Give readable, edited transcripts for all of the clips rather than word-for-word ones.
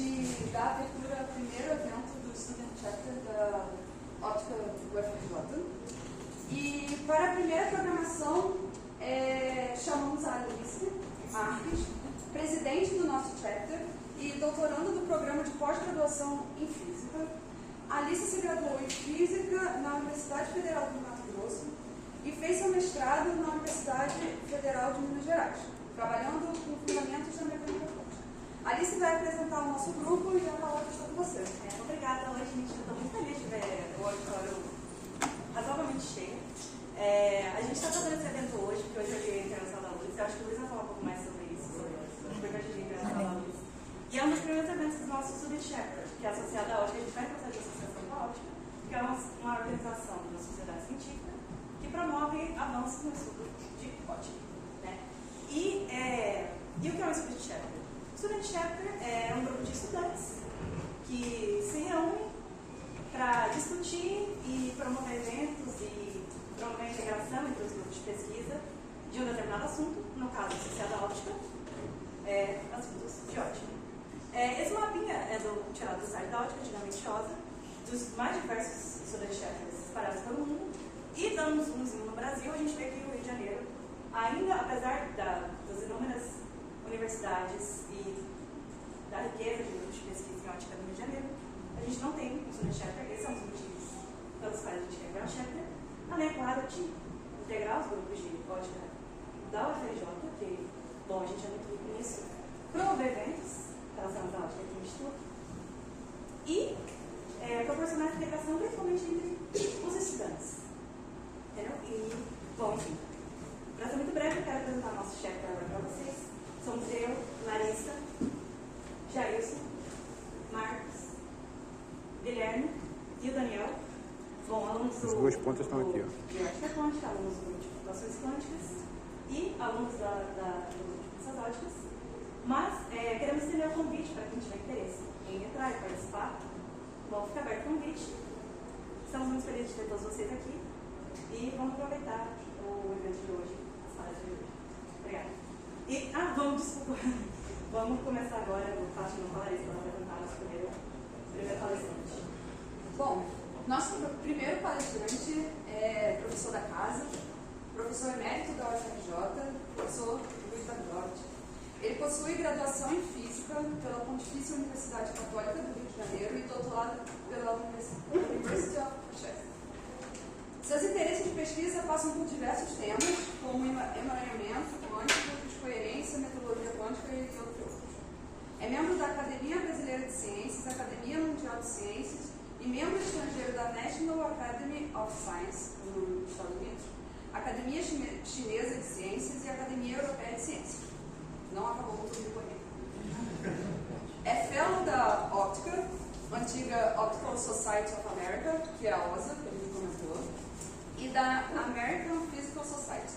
de dar abertura ao primeiro evento do Student Chapter da Óptica UFRJ. E para a primeira programação, chamamos a Alice Marques, presidente do nosso chapter e doutorando do programa de pós-graduação em Física. A Alice se graduou em Física na Universidade Federal do Mato Grosso e fez seu mestrado na Universidade Federal de Minas Gerais, trabalhando com fundamentos da mecânica quântica. A Alice vai apresentar o nosso grupo e a palavra está com você. Obrigada. Hoje, gente, eu estou muito feliz de ver o auditório razoavelmente cheio. A gente está fazendo esse evento hoje, porque hoje é o Dia Internacional da Luz. Eu acho que o Luiz vai falar um pouco mais sobre isso, sobre o Dia Internacional da Luz. E é um dos primeiros eventos do nosso Student Chapter, que é associado à ótica. A gente vai fazer a Associação da Ótica, que é uma organização da sociedade científica que promove avanços no estudo de ótica. Né? E o que é um Student Chapter? O Student Chapter é um grupo de estudantes que se reúnem para discutir e promover eventos e promover a integração entre os grupos de pesquisa de um determinado assunto, no caso associado à óptica, assuntos de ótica. Esse mapinha é tirado do site da Ótica Dinamite Rosa, dos mais diversos Student Chapters espalhados pelo mundo, e dando um zoom no Brasil, a gente vê que o Rio de Janeiro, ainda apesar das inúmeras universidades e da riqueza de grupos de pesquisa em ótica do Rio de Janeiro, a gente não tem um Student Chapter. Esses são os motivos pelos quais a gente quer criar um chapter, além, claro, de integrar os grupos de ótica da UFRJ, que, bom, a gente é muito rico nisso, promover eventos relacionados à ótica aqui no Instituto, e proporcionar essa integração principalmente entre os estudantes. Entendeu? E, bom, enfim, para ser muito breve, eu quero apresentar o nosso chapter agora para vocês. Somos eu, Larissa, Jailson, Marcos, Guilherme e o Daniel. Bom, alunos do... As duas pontas estão aqui, ó. De ótica quântica, alunos do grupo de computações quânticas e alunos do grupo de forças óticas. Mas queremos estender o convite para quem tiver interesse em entrar e participar. Bom, fica aberto o convite. Estamos muito felizes de ter todos vocês aqui e vamos aproveitar o evento de hoje, as palestras de hoje. Obrigada. E, vamos começar agora o Fátima com a Larissa para apresentar a nossa primeira palestrante. Bom, nosso primeiro palestrante é professor da casa, professor emérito da UFRJ, professor Luiz Davidotti. Ele possui graduação em Física pela Pontifícia Universidade Católica do Rio de Janeiro e doutorado pela University of Rochester. Seus interesses de pesquisa passam por diversos temas, como emaranhamento quântico, descoerência, metodologia quântica e outros. É membro da Academia Brasileira de Ciências, Academia Mundial de Ciências e membro estrangeiro da National Academy of Science, nos Estados Unidos, Academia Chinesa de Ciências e Academia Europeia de Ciências. Não acabou muito de correr. É fellow da Óptica, antiga Optical Society of America, que é a OSA, que a gente comentou, e da American Physical Society.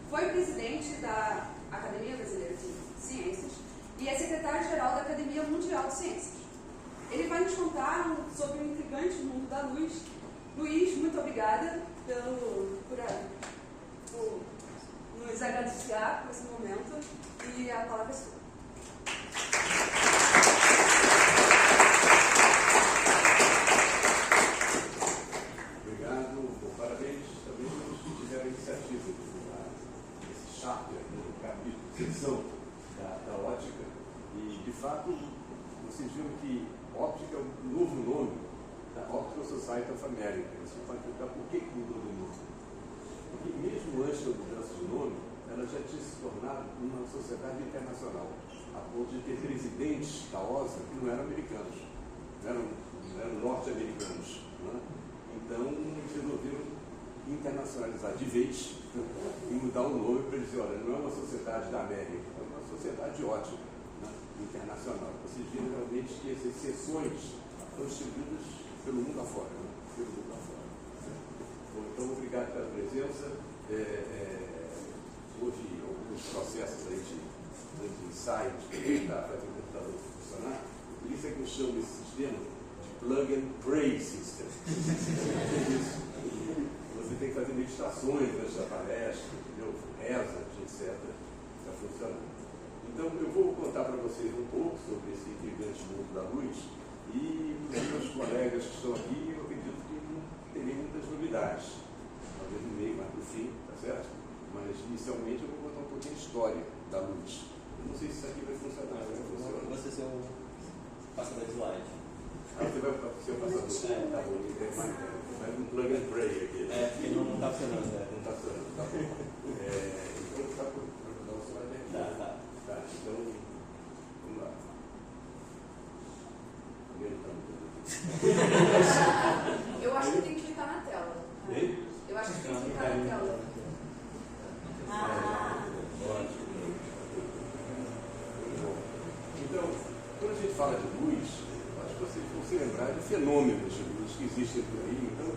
Foi presidente da Academia Brasileira de Ciências e é secretário-geral da Academia Mundial de Ciências. Ele vai nos contar sobre o intrigante mundo da luz. Luiz, muito obrigada por nos agraciar por esse momento e a palavra é sua. Obrigado, parabéns também aos que tiveram a iniciativa desse chapter, no capítulo, seção da ótica. E, de fato, vocês viram que óptica é o novo nome da Optical Society of America. Você pode perguntar por que mudou de nome. Porque mesmo antes da mudança de nome, ela já tinha se tornado uma sociedade internacional, a ponto de ter presidentes da OSA que não eram americanos, não eram norte-americanos. Né? Então, eles resolveram internacionalizar de vez e mudar o nome para dizer, olha, não é uma sociedade da América, é uma sociedade ótica, né? Internacional. Vocês viram realmente que essas sessões estão distribuídas pelo mundo afora. Né? Pelo mundo afora. Bom, então, obrigado pela presença. Houve alguns processos aí de ensaio de tentar fazer o computador funcionar. Por isso é que eu chamo esse sistema de plug and pray system. Você tem que fazer meditações antes da palestra, entendeu? Reza, etc. Está funcionando. Então, eu vou contar para vocês um pouco sobre esse intrigante mundo da luz e os meus colegas que estão aqui, eu acredito que não terem muitas novidades. Talvez no meio, mas no fim, tá certo? Mas, inicialmente, eu vou contar um pouquinho a história da luz. Eu não sei se isso aqui vai funcionar. Você ser um passador de slide. Você vai ser o passador? Tá bom, vai um plug and play aqui. Porque não está funcionando. Não está funcionando, tá bom. Então, está por dar o slide aqui. Tá. Tá, então, vamos lá. Eu acho que tem que clicar na tela. Ei? Eu acho que tem que clicar na tela. Então, quando a gente fala de luz, acho que vocês vão se lembrar de fenômenos de luz que existem por aí. Então,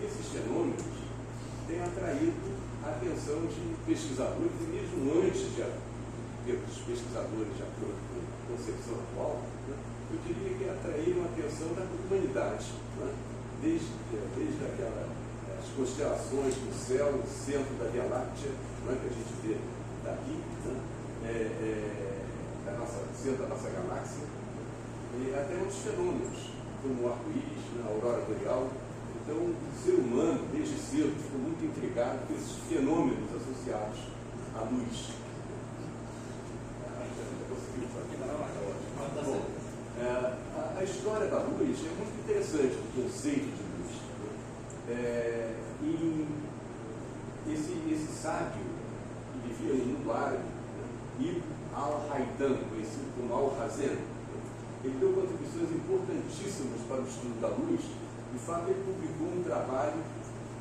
esses fenômenos têm atraído a atenção de pesquisadores, e mesmo antes de os pesquisadores, de acordo com a concepção atual, né, eu diria que atraíram a atenção da humanidade, né, desde as constelações do céu, no centro da Via Láctea, né, que a gente vê daqui, né, centro da nossa galáxia, e até outros fenômenos, como o arco-íris, né, a aurora boreal. Então, o ser humano, desde cedo, ficou muito intrigado com esses fenômenos associados à luz. Bom, a história da luz é muito interessante, o conceito de luz. E esse sábio que vivia no mundo árabe, Ibn al-Haytham, conhecido como Al-Hazen, ele deu contribuições importantíssimas para o estudo da luz. De fato, ele publicou um trabalho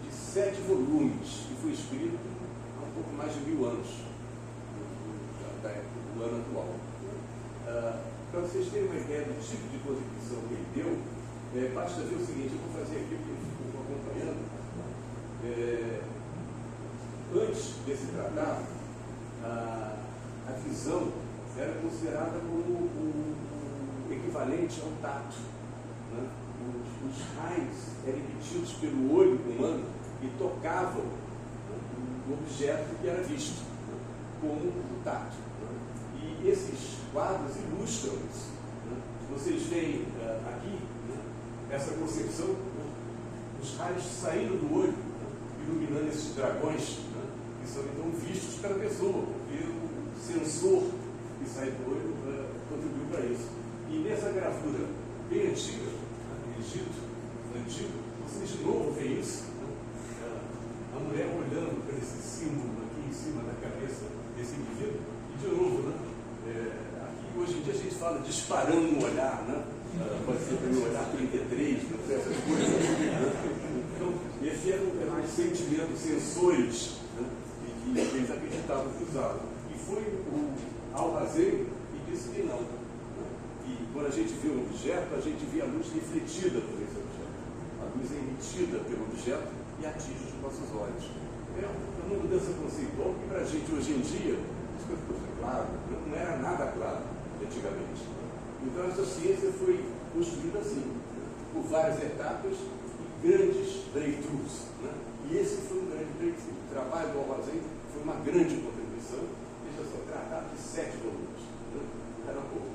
de 7 volumes, que foi escrito há um pouco mais de 1000 anos, da época do ano atual. Para vocês terem uma ideia do tipo de contribuição que ele deu, basta ver o seguinte, eu vou fazer aqui porque eu estou acompanhando. Antes desse tratado, a visão era considerada como o equivalente ao tato, né? Os raios eram emitidos pelo olho humano e tocavam, né, o objeto que era visto, né, como o tato. Né? E esses quadros ilustram isso. Né? Vocês veem aqui, né, essa concepção, né, os raios saindo do olho, né, iluminando esses dragões, né, que são então vistos pela pessoa, porque o sensor que sai do olho contribuiu para isso. E nessa gravura bem antiga, Egito antigo, vocês de novo veem isso, né? A mulher olhando para esse símbolo aqui em cima da cabeça desse indivíduo, e de novo, né? Aqui hoje em dia a gente fala disparando no olhar, né? Pode ser também o olhar 33, não sei, essas coisas. Né? Então, esse era um sentimento, sensores, né? que eles acreditavam que usavam. E foi o Al-Hazen que disse que não. E quando a gente vê um objeto, a gente vê a luz refletida por esse objeto. A luz é emitida pelo objeto e atinge os nossos olhos. É uma mudança conceitual que para a gente hoje em dia, isso é claro, não era nada claro antigamente. Então essa ciência foi construída assim, por várias etapas e grandes breakthroughs. Né? E esse foi um grande breakthrough. O trabalho do Al-Hazen foi uma grande contribuição. Veja só, tratado de 7 volumes. Né? Era pouco.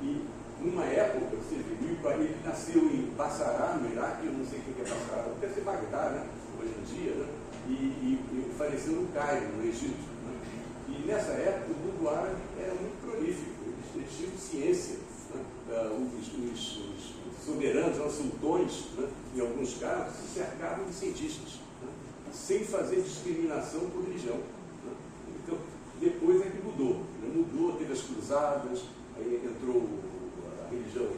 E numa época, você vê, ele nasceu em Basará, no Iraque, eu não sei o que é Basará, deve ser Bagdá, né? Hoje em dia, né? E faleceu no Cairo, no Egito. Né? E nessa época, o mundo árabe era muito prolífico, eles tinham ciência. Né? Os soberanos, os sultões, né? Em alguns casos, se cercavam de cientistas, né? Sem fazer discriminação por religião. Né? Então, depois é que mudou. Né? Mudou, teve as cruzadas. Aí entrou a religião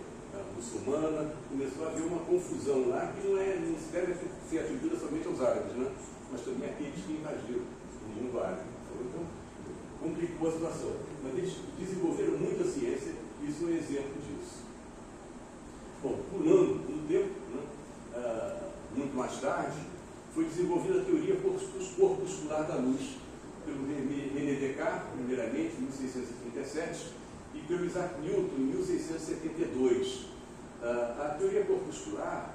muçulmana, começou a haver uma confusão lá que não se deve ser atribuída somente aos árabes, né? Mas também àqueles que invadiram o mundo árabe. Então, complicou a situação. Mas eles desenvolveram muita ciência e isso é um exemplo disso. Bom, pulando no tempo, né? Muito mais tarde, foi desenvolvida a teoria corpuscular da luz pelo René Descartes, primeiramente, em 1637, e pelo Isaac Newton, em 1672. A teoria corpuscular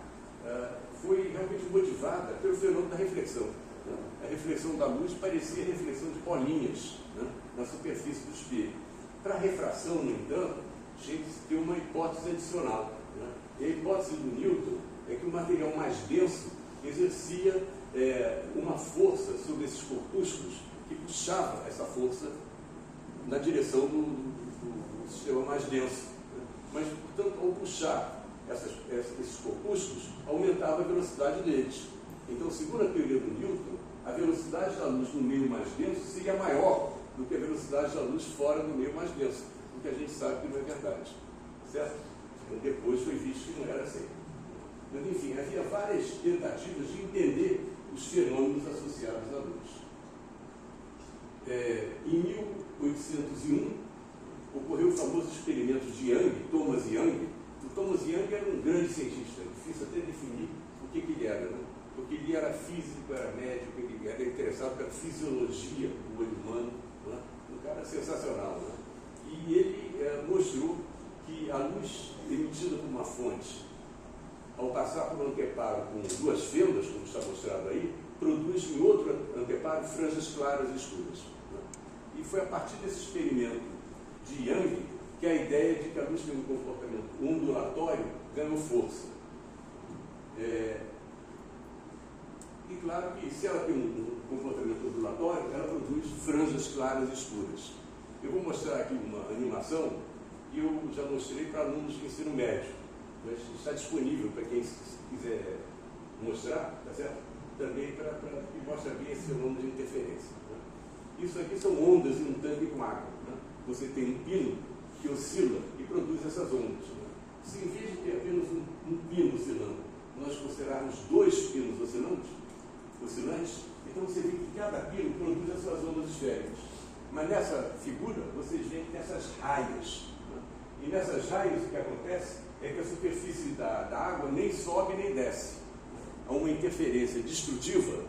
foi realmente motivada pelo fenômeno da reflexão. Né? A reflexão da luz parecia a reflexão de bolinhas, né? na superfície do espelho. Para a refração, no entanto, tinha que ter uma hipótese adicional, né? E a hipótese do Newton é que o material mais denso exercia uma força sobre esses corpúsculos que puxava essa força na direção do sistema mais denso, né? Mas, portanto, ao puxar esses corpúsculos, aumentava a velocidade deles. Então, segundo a teoria do Newton, a velocidade da luz no meio mais denso seria maior do que a velocidade da luz fora do meio mais denso, o que a gente sabe que não é verdade, certo? Então, depois foi visto que não era assim. Mas, enfim, havia várias tentativas de entender os fenômenos associados à luz. Em 1801, ocorreu o famoso experimento de Young, Thomas Young. O Thomas Young era um grande cientista, difícil até definir o que ele era, né? Porque ele era físico, era médico, ele era interessado pela fisiologia do olho humano, né? Um cara sensacional, né? E ele mostrou que a luz emitida por uma fonte, ao passar por um anteparo com duas fendas, como está mostrado aí, produz em outro anteparo franjas claras e escuras, né? E foi a partir desse experimento de Young que a ideia de que a luz tem um comportamento ondulatório ganhou força. E claro que se ela tem um comportamento ondulatório, ela produz franjas claras e escuras. Eu vou mostrar aqui uma animação que eu já mostrei para alunos de ensino médio, mas está disponível para quem quiser mostrar, tá certo? Também que mostra bem esse fenômeno de interferência, né? Isso aqui são ondas em um tanque com água, né? Você tem um pino que oscila e produz essas ondas, né? Se em vez de ter apenas um pino oscilando, nós considerarmos dois pinos oscilantes, então você vê que cada pino produz as suas ondas esféricas. Mas nessa figura, vocês veem que tem essas raias, né? E nessas raias o que acontece é que a superfície da água nem sobe nem desce. Há uma interferência destrutiva,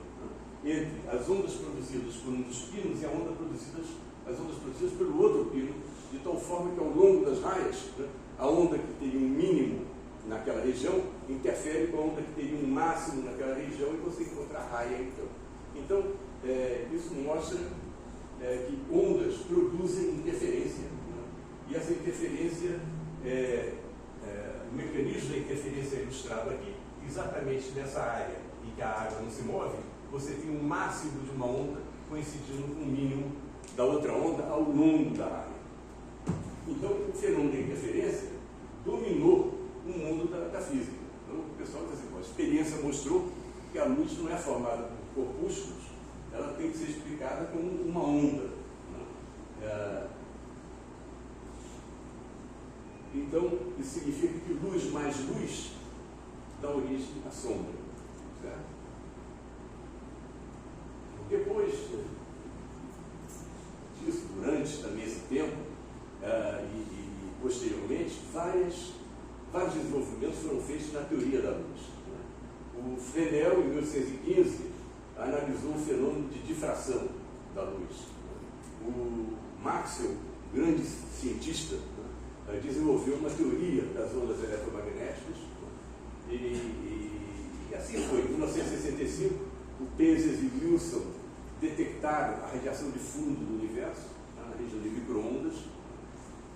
né, entre as ondas produzidas por um dos pinos e as ondas produzidas pelo outro pino, de tal forma que ao longo das raias, né, a onda que teria um mínimo naquela região interfere com a onda que teria um máximo naquela região e você encontra a raia então. Então, isso mostra que ondas produzem interferência, né, e essa interferência, o mecanismo da interferência é ilustrado aqui, exatamente nessa área em que a água não se move, você tem um máximo de uma onda coincidindo com o mínimo da outra onda ao longo da área. Então, o fenômeno da interferência dominou o mundo da física. Então, o pessoal diz assim, a experiência mostrou que a luz não é formada por corpúsculos, ela tem que ser explicada como uma onda, né? Então, isso significa que luz mais luz dá origem à sombra, certo? Depois disso, durante também esse tempo, e posteriormente, vários desenvolvimentos foram feitos na teoria da luz, né? O Fresnel, em 1815, analisou o fenômeno de difração da luz. O Maxwell, grande cientista, né, desenvolveu uma teoria das ondas eletromagnéticas, né? E assim foi. Em 1965, o Penzias e Wilson detectaram a radiação de fundo do universo, tá, na região de micro-ondas.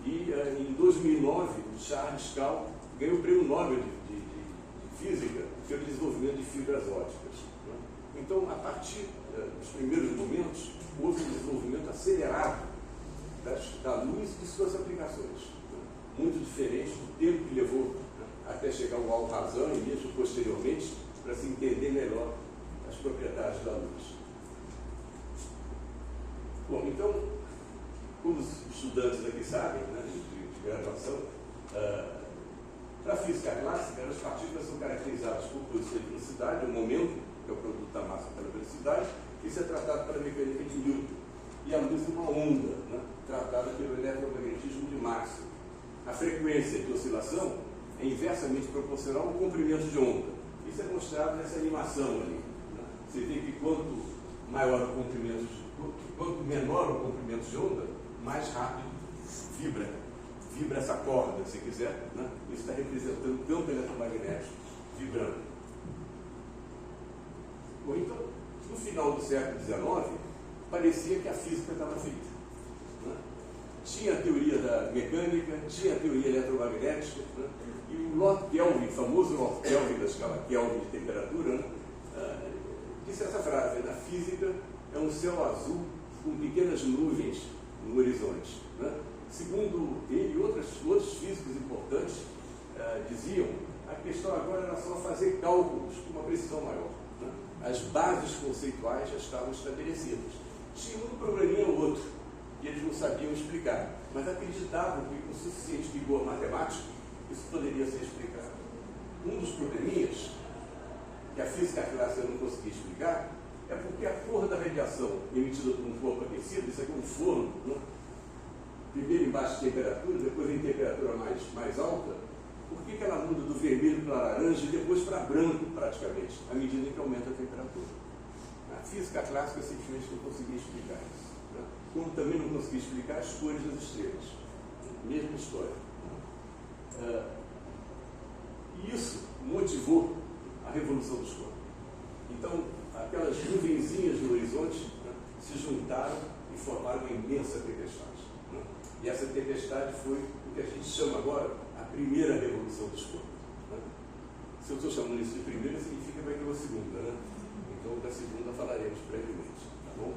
E em 2009, o Charles Kao ganhou o prêmio Nobel de Física pelo desenvolvimento de fibras ópticas, né? Então, a partir dos primeiros momentos, houve um desenvolvimento acelerado da luz e de suas aplicações, né? Muito diferente do tempo que levou, né, até chegar ao Alhazen e mesmo posteriormente, para se entender melhor as propriedades da luz. Bom, então, como os estudantes aqui sabem, né, de graduação, para a física clássica, as partículas são caracterizadas por posição de velocidade, o momento, que é o produto da massa pela velocidade. Isso é tratado pela mecânica de Newton. E a luz é uma onda, né, tratada pelo eletromagnetismo de Maxwell. A frequência de oscilação é inversamente proporcional ao comprimento de onda. Isso é mostrado nessa animação ali, né? Você vê que quanto menor o comprimento de onda, mais rápido vibra essa corda, se quiser, né? Isso está representando o campo eletromagnético vibrando. Bom, então, no final do século XIX, parecia que a física estava feita. tinha a teoria da mecânica, tinha a teoria eletromagnética, né? E o Lord Kelvin, famoso Lord Kelvin da escala Kelvin de temperatura, né? Disse essa frase: na física é um céu azul com pequenas nuvens no horizonte. Né? Segundo ele e outros físicos importantes diziam, a questão agora era só fazer cálculos com uma precisão maior. Né? As bases conceituais já estavam estabelecidas. Tinha um probleminha ou outro, e eles não sabiam explicar, mas acreditavam que com suficiente vigor matemático isso poderia ser explicado. Um dos probleminhas que a física clássica não conseguia explicar é porque a cor da radiação emitida por um corpo aquecido, isso aqui é um forno, né? Primeiro em baixa temperatura, depois em temperatura mais alta, por que ela muda do vermelho para laranja e depois para branco, praticamente, à medida que aumenta a temperatura? A física clássica simplesmente não conseguia explicar isso. Né? Como também não conseguia explicar as cores das estrelas. Mesma história. E isso motivou a revolução dos corpos. Então, aquelas nuvenzinhas no horizonte, né, se juntaram e formaram uma imensa tempestade. Né? E essa tempestade foi o que a gente chama agora a primeira revolução dos corpos. Né? Se eu estou chamando isso de primeira, significa que vai ter uma segunda. Né? Então, da segunda falaremos brevemente. Tá bom?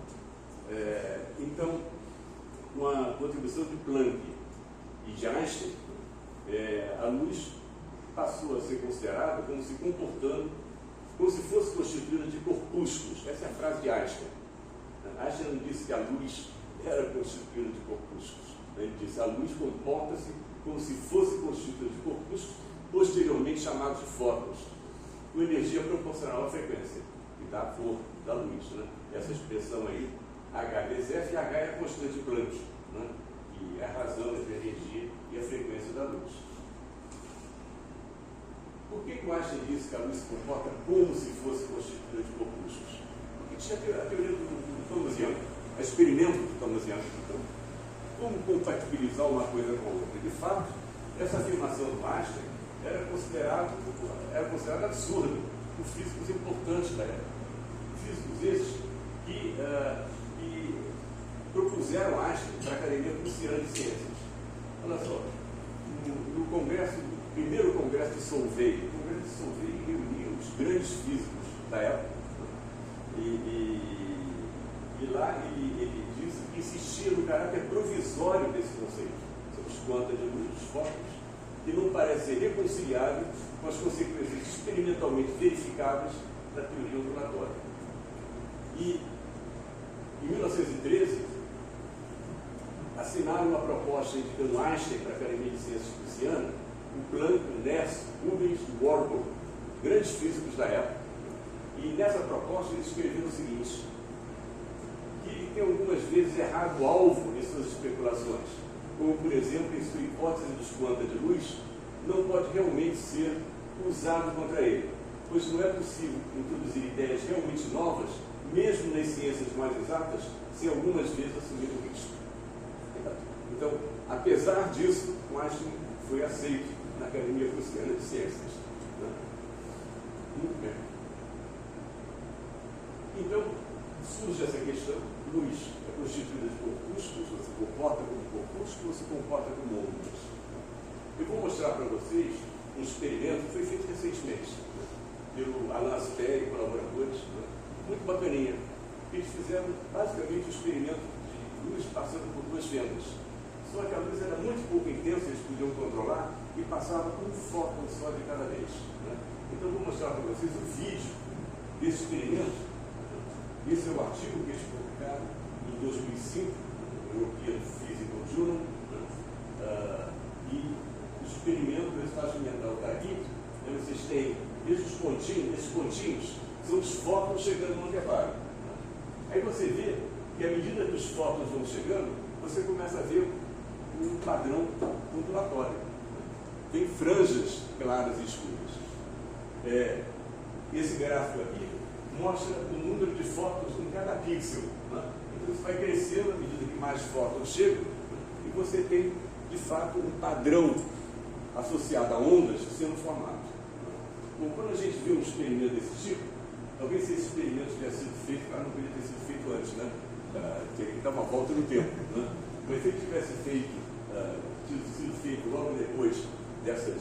Então, com a contribuição de Planck e de Einstein, a luz passou a ser considerada como se comportando, como se fosse constituída de corpúsculos. Essa é a frase de Einstein. Einstein não disse que a luz era constituída de corpúsculos. Ele disse que a luz comporta-se como se fosse constituída de corpúsculos, posteriormente chamados de fótons, com energia proporcional à frequência, que dá a cor da luz. Né? Essa expressão aí, H vezes F, e H é a constante de Planck, né? Que é a razão entre a energia e a frequência da luz. Por que o Einstein disse que a luz se comporta como se fosse constituída de corpúsculos? Porque tinha a teoria do Thomasiano, o experimento do Thomasiano. Então, como compatibilizar uma coisa com a outra? De fato, essa afirmação do Einstein era considerada absurda por físicos importantes da época. Físicos esses que propuseram Einstein para a Academia Prussiana de Ciências. Olha só, no primeiro congresso de Solvay, o congresso de Solvay reunia os grandes físicos da época, e lá ele disse que insistia no caráter provisório desse conceito, sobre os quantas de luz dos fótons, que não parece ser reconciliável com as consequências experimentalmente verificáveis da teoria ondulatória. E, em 1913, assinaram uma proposta indicando Einstein para a Academia de Ciências Prussiana, o Planck, o Nernst, Rubens e Warburg, grandes físicos da época. E nessa proposta eles escreveram o seguinte, que tem algumas vezes errado o alvo em suas especulações, como por exemplo em sua hipótese dos quantas de luz, não pode realmente ser usado contra ele, pois não é possível introduzir ideias realmente novas, mesmo nas ciências mais exatas, sem algumas vezes assumir o risco. Então, apesar disso, o Einstein foi aceito na Academia Prussiana de Ciências. Né? Muito bem. Então, surge essa questão: luz é constituída de corpúsculos, ou se comporta como corpúsculo, ou se comporta como ondas. Eu vou mostrar para vocês um experimento que foi feito recentemente, né, pelo Alain Aspect e colaboradores, né, muito bacaninha. Eles fizeram basicamente um experimento de luz passando por duas fendas. Só que a luz era muito pouco intensa, eles podiam controlar, e passava um fóton só de cada vez. Né? Então, vou mostrar para vocês o vídeo desse experimento. Esse é o artigo que eles publicaram em 2005, no European Physical Journal, né? E o experimento do resultado experimental está aqui. Vocês têm esses pontinhos são os fótons chegando no anteparo. Aí você vê que à medida que os fótons vão chegando, você começa a ver um padrão ondulatório. Tem franjas claras e escuras. Esse gráfico aqui mostra o número de fótons em cada pixel. Né? Então isso vai crescendo à medida que mais fótons chegam, e você tem, de fato, um padrão associado a ondas sendo formado. Bom, quando a gente vê um experimento desse tipo, talvez se esse experimento tivesse sido feito, não podia ter sido feito antes, né? Tem que dar uma volta no tempo. Né? Mas se ele tivesse sido feito logo depois dessas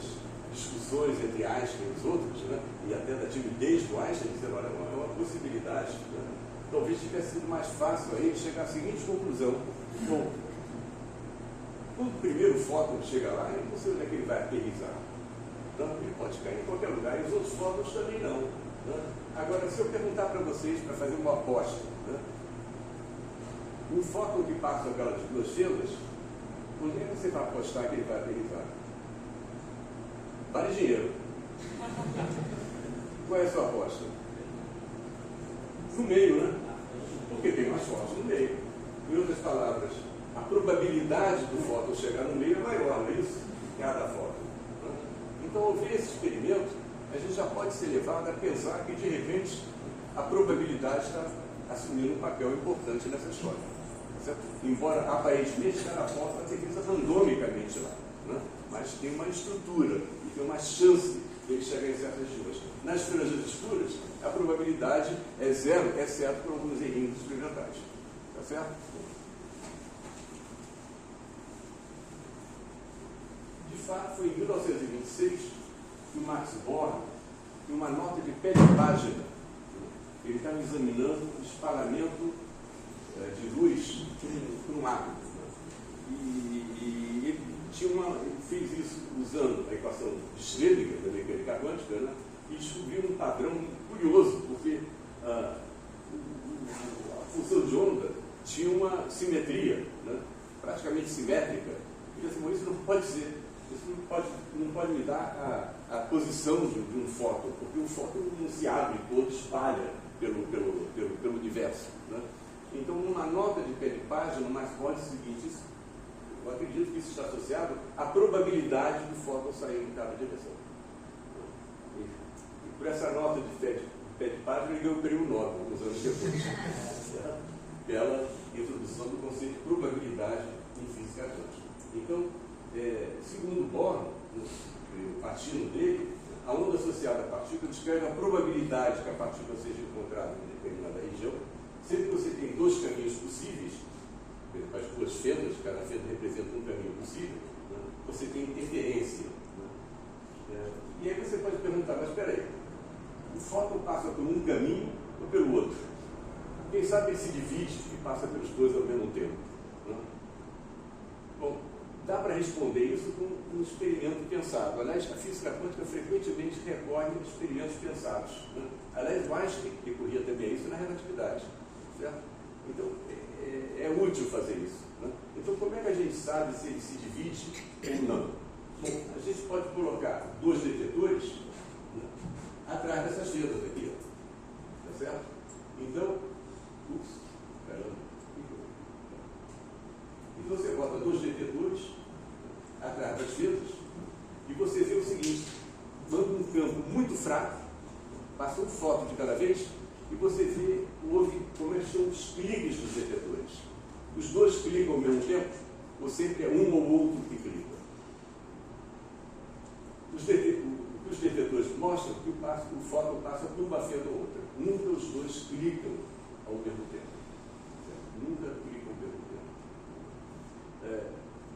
discussões entre Einstein e os outros, né, e até da timidez do Einstein, dizendo, olha, é uma possibilidade, né, talvez tivesse sido mais fácil a ele chegar à seguinte conclusão: bom, quando o primeiro fóton chega lá, eu não sei onde é que ele vai aterrissar. Então, ele pode cair em qualquer lugar, e os outros fótons também não. Né? Agora, se eu perguntar para vocês, para fazer uma aposta, né, um fóton que passa aquelas duas fendas, onde é que você vai apostar que ele vai aterrissar? Vale dinheiro. Qual é a sua aposta? No meio, né? Porque tem mais fótons no meio. Em outras palavras, a probabilidade do fóton chegar no meio é maior, não é isso? Cada fóton. Então, ao ver esse experimento, a gente já pode ser levado a pensar que, de repente, a probabilidade está assumindo um papel importante nessa história. Certo? Embora, aparentemente, cada fóton vai ser feita randomicamente lá. Né? Mas tem uma estrutura e tem uma chance de ele chegar em certas dias. Nas franjas escuras, a probabilidade é zero, exceto por alguns errinhos experimentais. Tá certo? De fato, foi em 1926 que o Max Born, em uma nota de pé de página, ele estava examinando o espalhamento de luz por um átomo. E ele fez isso usando a equação de Schrödinger, da mecânica quântica, né? E descobriu um padrão curioso, porque a função de onda tinha uma simetria, né? Praticamente simétrica. E assim, isso não pode ser. Isso não pode me dar a posição de um fóton, porque o fóton não se abre todo, espalha pelo universo. Né? Então, numa nota de pé de página, mais pode ser o seguinte: eu acredito que isso está associado à probabilidade do fóton sair em cada direção. E por essa nota de pé de página, ele ganhou o prêmio Nobel, alguns anos depois, pela introdução do conceito de probabilidade em física quântica. Então, segundo Born, o partido dele, a onda associada à partícula descreve a probabilidade que a partícula seja encontrada em determinada região. Sempre que você tem dois caminhos possíveis, as duas fendas, cada fenda representa um caminho possível, né, você tem interferência. Né? E aí você pode perguntar, mas espera aí, o fóton passa por um caminho ou pelo outro? Quem sabe ele se divide e passa pelos dois ao mesmo tempo? Né? Bom, dá para responder isso com um experimento pensado. Aliás, a física quântica frequentemente recorre a experimentos pensados. Né? Aliás, o Einstein recorria também a isso na relatividade. Certo? Então, é útil fazer isso. Né? Então, como é que a gente sabe se ele se divide ou não? Bom, a gente pode colocar dois detetores, né, atrás dessas fendas aqui. Tá certo? Então, então você bota dois detetores atrás das fendas e você vê o seguinte: manda um campo muito fraco, passa um fóton de cada vez, e você vê como é que são os cliques dos detetores. Os dois clicam ao mesmo tempo, ou sempre é um ou outro que clica? Os detetores mostram que o fóton passa por uma fenda ou outra. Nunca os dois clicam ao mesmo tempo. Certo? Nunca clicam ao mesmo tempo.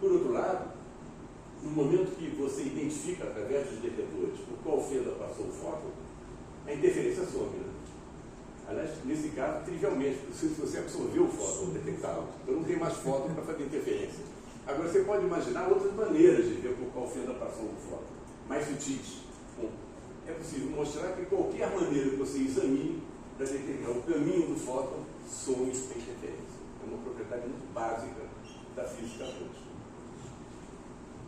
Por outro lado, no momento que você identifica através dos detetores por qual fenda passou o fóton, a interferência some. Né? Aliás, nesse caso, trivialmente, se você absorveu o fóton detectado, então não tem mais fóton para fazer interferência. Agora, você pode imaginar outras maneiras de ver por qual fenda passou o fóton, mais sutis. Bom, é possível mostrar que qualquer maneira que você examine para determinar o caminho do fóton, some sem interferência. É uma propriedade muito básica da física quântica.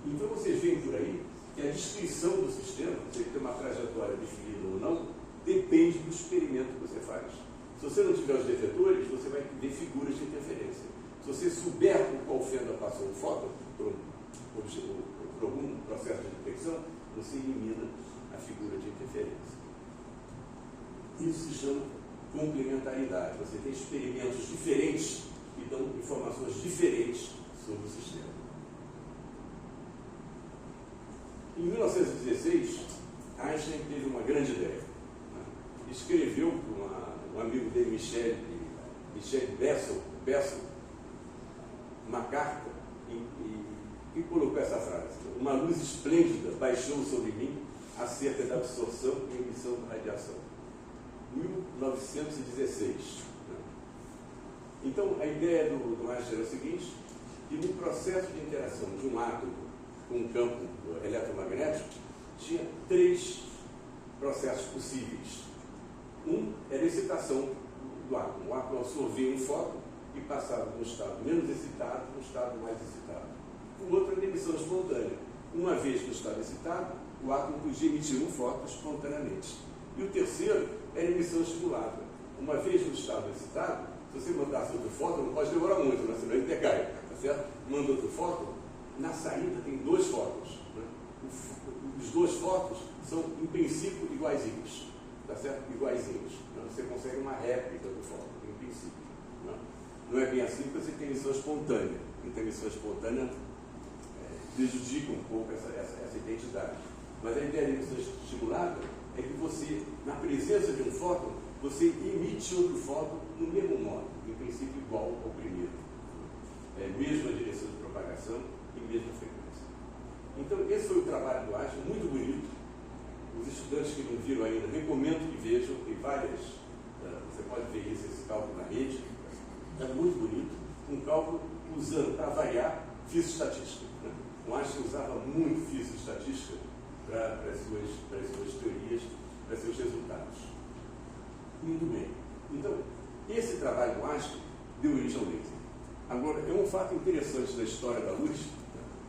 Então, vocês veem por aí que a descrição do sistema, se ele tem uma trajetória definida ou não, depende do experimento que você faz. Se você não tiver os detetores, você vai ver figuras de interferência. Se você souber por qual fenda passou o fóton, por algum processo de detecção, você elimina a figura de interferência. Isso se chama complementaridade. Você tem experimentos diferentes que dão informações diferentes sobre o sistema. Em 1916, Einstein teve uma grande ideia. Escreveu para um amigo dele, Michel Bessel, uma carta e colocou essa frase: uma luz esplêndida baixou sobre mim acerca da absorção e emissão de radiação. 1916. Então, a ideia do Einstein é o seguinte, que no processo de interação de um átomo com um campo eletromagnético, tinha 3 processos possíveis. Um era a excitação do átomo. O átomo absorvia um fóton e passava de um estado menos excitado para um estado mais excitado. O outro era a emissão espontânea. Uma vez no estado excitado, o átomo podia emitir um fóton espontaneamente. E o terceiro era a emissão estimulada. Uma vez no estado excitado, se você mandasse outro fóton, não pode demorar muito, né? Senão ele decai, tá certo? Manda outro fóton, na saída tem 2 fótons. Né? Os 2 fótons são, em princípio, iguaizinhos. Tá certo? Iguaizinhos. Né? Você consegue uma réplica do fóton, em princípio. Né? Não é bem assim porque você tem emissão espontânea. Então, a emissão espontânea prejudica um pouco essa identidade. Mas a ideia da emissão estimulada é que você, na presença de um fóton, você emite outro fóton no mesmo modo, em princípio igual ao primeiro. Mesma direção de propagação e mesma frequência. Então, esse foi o trabalho do Einstein, muito bonito. Os estudantes que não viram ainda, recomendo que vejam, tem várias, você pode ver esse cálculo na rede, é muito bonito, um cálculo usando, para variar, físico-estatística. Né? O Einstein usava muito físico-estatística para as suas teorias, para seus resultados. Muito bem. Então, esse trabalho do Einstein deu origem ao laser. Agora, é um fato interessante da história da luz,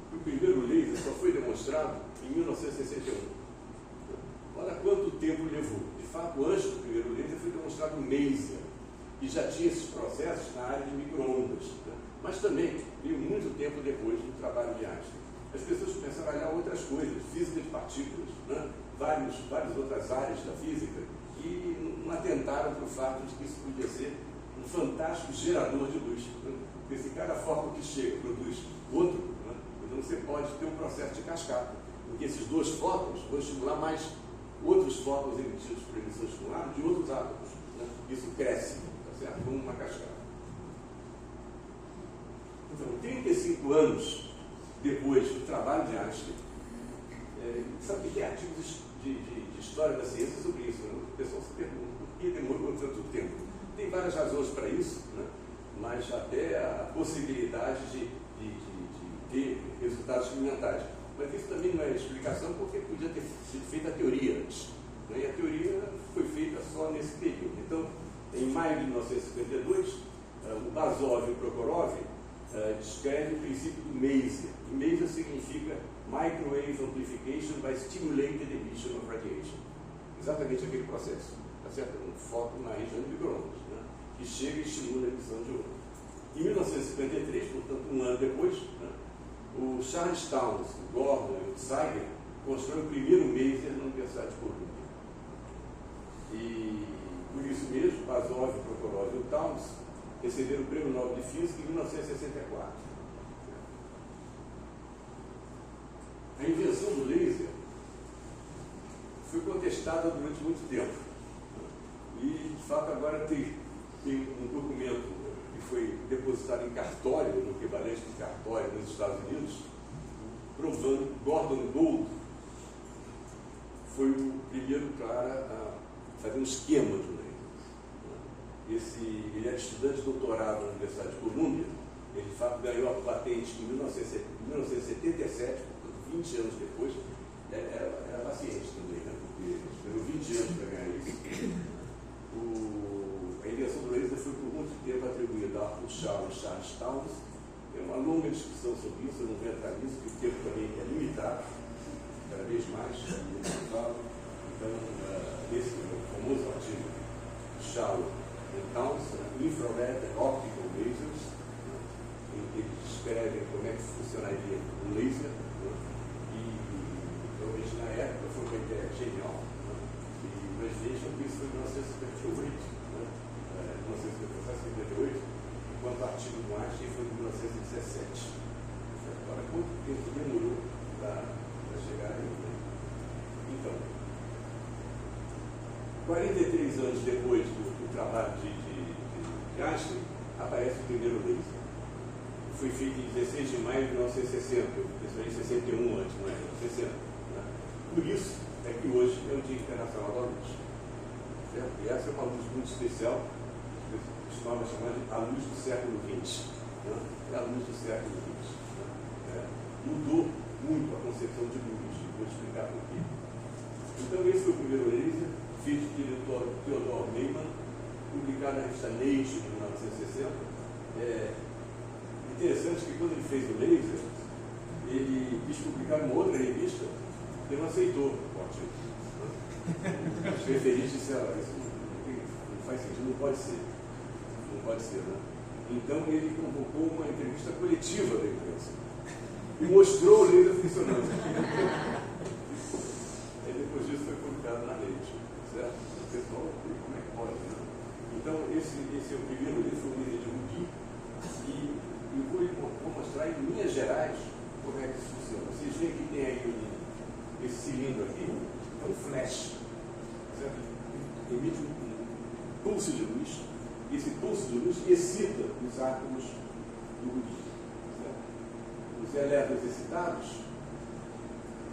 que o primeiro laser só foi demonstrado em 1961. Olha quanto tempo levou. De fato, antes do primeiro laser foi demonstrado o Maser, que já tinha esses processos na área de micro-ondas. Né? Mas também veio muito tempo depois do trabalho de Einstein. As pessoas começaram a olhar outras coisas, física de partículas, né? várias outras áreas da física, e não atentaram para o fato de que isso podia ser um fantástico gerador de luz. Né? Porque se cada fóton que chega produz outro, né? Então você pode ter um processo de cascata, em que esses 2 fótons vão estimular mais outros fótons emitidos por emissão estimulada de outros átomos. Né? Isso cresce, tá certo? Como uma cascata. Então, 35 anos depois do trabalho de Einstein, sabe que tem artigos de história da ciência sobre isso, né? O pessoal se pergunta por que demorou tanto tempo. Tem várias razões para isso, né? Mas até a possibilidade de ter resultados experimentais. Mas isso também não é explicação, porque podia ter sido feita a teoria antes. Né? E a teoria foi feita só nesse período. Então, em maio de 1952, o Bazov e o Prokhorov descrevem o princípio do Maser. E Maser significa Microwave Amplification by Stimulated Emission of Radiation. Exatamente aquele processo. Tá certo? Um fóton na região de micro-ondas, né? Que chega e estimula a emissão de onda. Em 1953, portanto, um ano depois, né? O Charles Townes, o Gordon e o Zeiger constroem o primeiro Maser na Universidade de Columbia. E por isso mesmo, Bazov, Prokhorov e o Townes receberam o Prêmio Nobel de Física em 1964. A invenção do laser foi contestada durante muito tempo. E, de fato, agora tem um documento que foi depositado em cartório, no equivalente de cartório nos Estados Unidos, provando que Gordon Gould foi o primeiro cara a fazer um esquema do laser. Ele era estudante de doutorado na Universidade de Columbia. Ele, de fato, ganhou a patente em 1977, 20 anos depois. Era paciente também, né? Porque esperou 20 anos para ganhar isso. A invenção do laser foi por muito tempo atribuída a Arthur Charles Townes. Tem uma longa discussão sobre isso, eu não vou entrar nisso, porque o tempo também é limitado, cada vez mais. Então, esse famoso artigo do Charles Townes, Infrared Optical Lasers, em que eles descrevem como é que funcionaria um laser. E realmente na época foi uma ideia genial. Mas vejam que isso foi em 1958, 1958, enquanto o artigo do Einstein foi em 1917. Agora, quanto tempo demorou para chegar aí? Né? Então, 43 anos depois do trabalho de Einstein, aparece o primeiro laser. foi feito em 16 de maio de 1960, em 61 antes, não é? 60. Né? Por isso é que hoje é o Dia Internacional da Luz. Certo? E essa é uma luz muito especial, que costumava chamar de a luz do século XX. Né? É a luz do século XX. Né? Mudou muito a concepção de luz, vou explicar por quê. Então esse foi o primeiro laser, feito pelo Theodor Neumann, publicado na revista Nature em 1960. Interessante que quando ele fez o laser, ele quis publicar em uma outra revista, ele não aceitou o artigo. Os referentes disseram, isso não faz sentido, não pode ser. Não pode ser, né? Então ele convocou uma entrevista coletiva da imprensa e mostrou o laser funcionando. Aí depois disso foi publicado na Nature, certo? O pessoal, como é que pode, né? Então esse é o primeiro livro, o laser de Ruby, e eu vou mostrar em linhas gerais como é que isso funciona. Vocês veem que tem aí esse cilindro aqui, é um flash, certo? Emite um pulso de luz, e esse pulso de luz excita os átomos do Rubi. Os elétrons excitados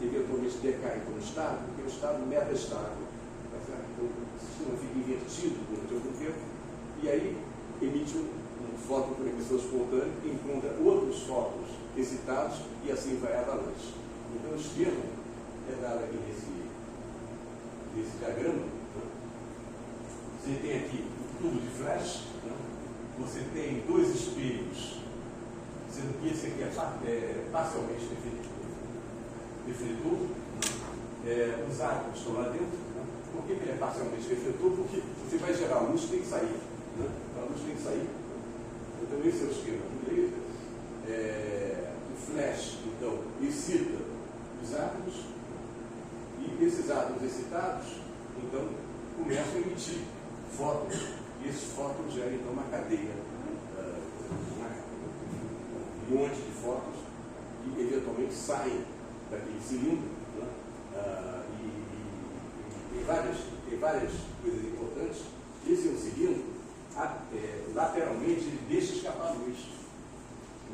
eventualmente decaem para um estado, que é o estado metastável. Tá certo? Então o sistema fica invertido durante algum tempo, e aí emite um fóton por emissão espontânea, que encontra outros fótons excitados e assim vai à luz. Então o esquema é dado aqui nesse diagrama. Né? Você tem aqui o tubo de flash, né? Você tem dois espelhos, sendo que esse aqui é parcialmente refletor. Os átomos estão lá dentro. Né? Por que ele é parcialmente refletor? Porque você vai gerar a luz, tem que sair. Né? A luz tem que sair. Então esse é o esquema do laser. O flash, então, excita os átomos, e esses átomos excitados, então, começam a emitir fótons, e esses fótons geram, então, uma cadeia, um monte de fótons, que eventualmente saem daquele cilindro, né? Tem várias coisas importantes. Esse é um cilindro, lateralmente, ele deixa escapar a luz.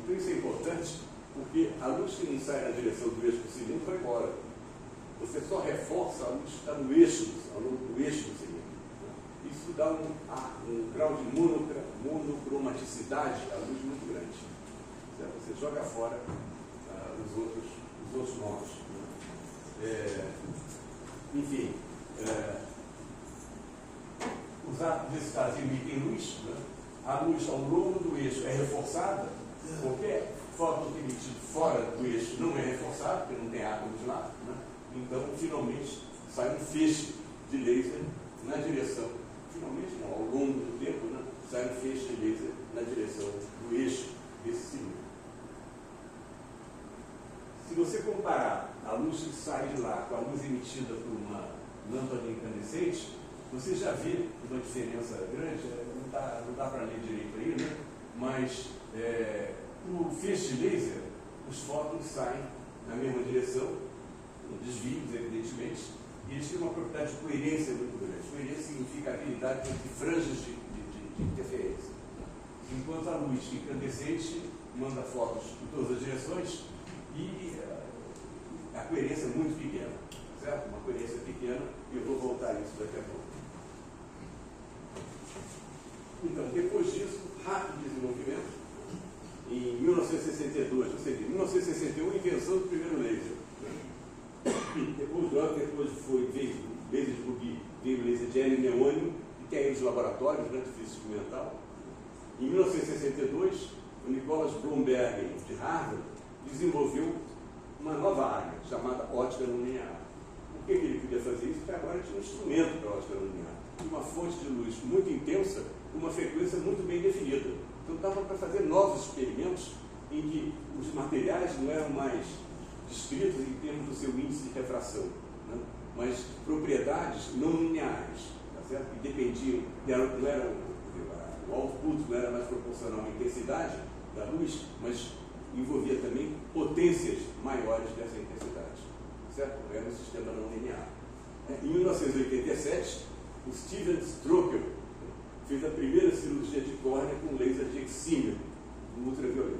Então isso é importante, porque a luz que não sai na direção do eixo do cilindro vai embora. Você só reforça a luz que está no eixo, ao longo do eixo do cilindro. Isso dá um grau de monocromaticidade à luz muito grande. Certo? Você joga fora os outros modos. Enfim, os átomos excitados emitem luz. Né? A luz ao longo do eixo é reforçada. Qualquer fóton emitido fora do eixo não é reforçado, porque não tem átomos lá. Né? Então, finalmente, sai um feixe de laser na direção, finalmente não, ao longo do tempo, né? Sai um feixe de laser na direção do eixo desse cilindro. Se você comparar a luz que sai de lá com a luz emitida por uma lâmpada incandescente, você já vê uma diferença grande. Não dá para ler direito aí, né? Mas o feixe de laser, os fótons saem na mesma direção, com desvios, evidentemente, e eles têm uma propriedade de coerência muito grande. Coerência significa habilidade entre franjas de interferência. Enquanto a luz incandescente manda fótons em todas as direções e a coerência é muito pequena, certo? Uma coerência pequena, e eu vou voltar a isso daqui a pouco. Então, depois disso, rápido desenvolvimento. Em 1962, ou seja, em 1961, invenção do primeiro laser. Depois veio o laser de Rubi, veio o laser de hélio neônio, que tem aí nos laboratórios, né, de física experimental. Em 1962, o Nicholas Bloomberg, de Harvard, desenvolveu uma nova área, chamada ótica não linear. Por que ele queria fazer isso? Porque agora tinha um instrumento para ótica não linear. Uma fonte de luz muito intensa, com uma frequência muito bem definida. Então dava para fazer novos experimentos em que os materiais não eram mais descritos em termos do seu índice de refração, né? Mas propriedades não lineares, tá certo? Que dependiam, o output não era mais proporcional à intensidade da luz, mas envolvia também potências maiores dessa intensidade, certo? Era um sistema não linear. Em 1987, o Steven Stroker fez a primeira cirurgia de córnea com laser de exímio, no ultravioleta.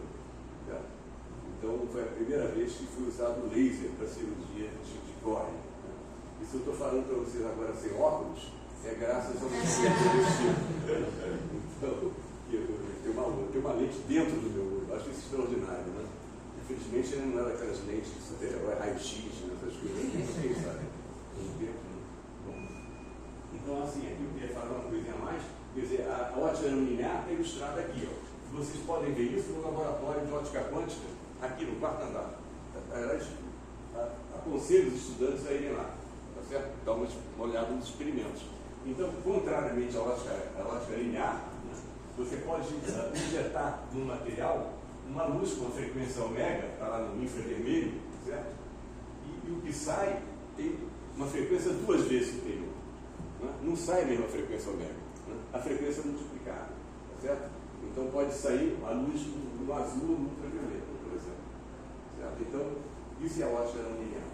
Então, foi a primeira vez que foi usado o laser para cirurgia de córnea. Né? E se eu estou falando para vocês agora sem óculos, é graças ao cientista desse tipo. Então, eu tenho uma lente dentro do meu olho. Eu acho isso extraordinário, né? Infelizmente, ele não é daquelas lentes de super-herói, raio-x, essas coisas. Ninguém sabe. Bom, então, assim, aqui eu queria falar uma coisinha a mais. Quer dizer, a ótica não linear está ilustrada aqui, ó. Vocês podem ver isso no laboratório de ótica quântica, aqui no quarto andar. Aconselho os estudantes a irem lá, tá certo? Dar uma olhada nos experimentos. Então, contrariamente à ótica linear, né, você pode injetar no material uma luz com uma frequência ômega, está lá no infravermelho, certo? E o que sai tem uma frequência 2 vezes superior. Né? Não sai a mesma frequência ômega. Né? A frequência é multiplicada, tá certo? Então pode sair a luz no azul ou no ultravioleta, por exemplo. Certo? Então, isso é a ótica não linear.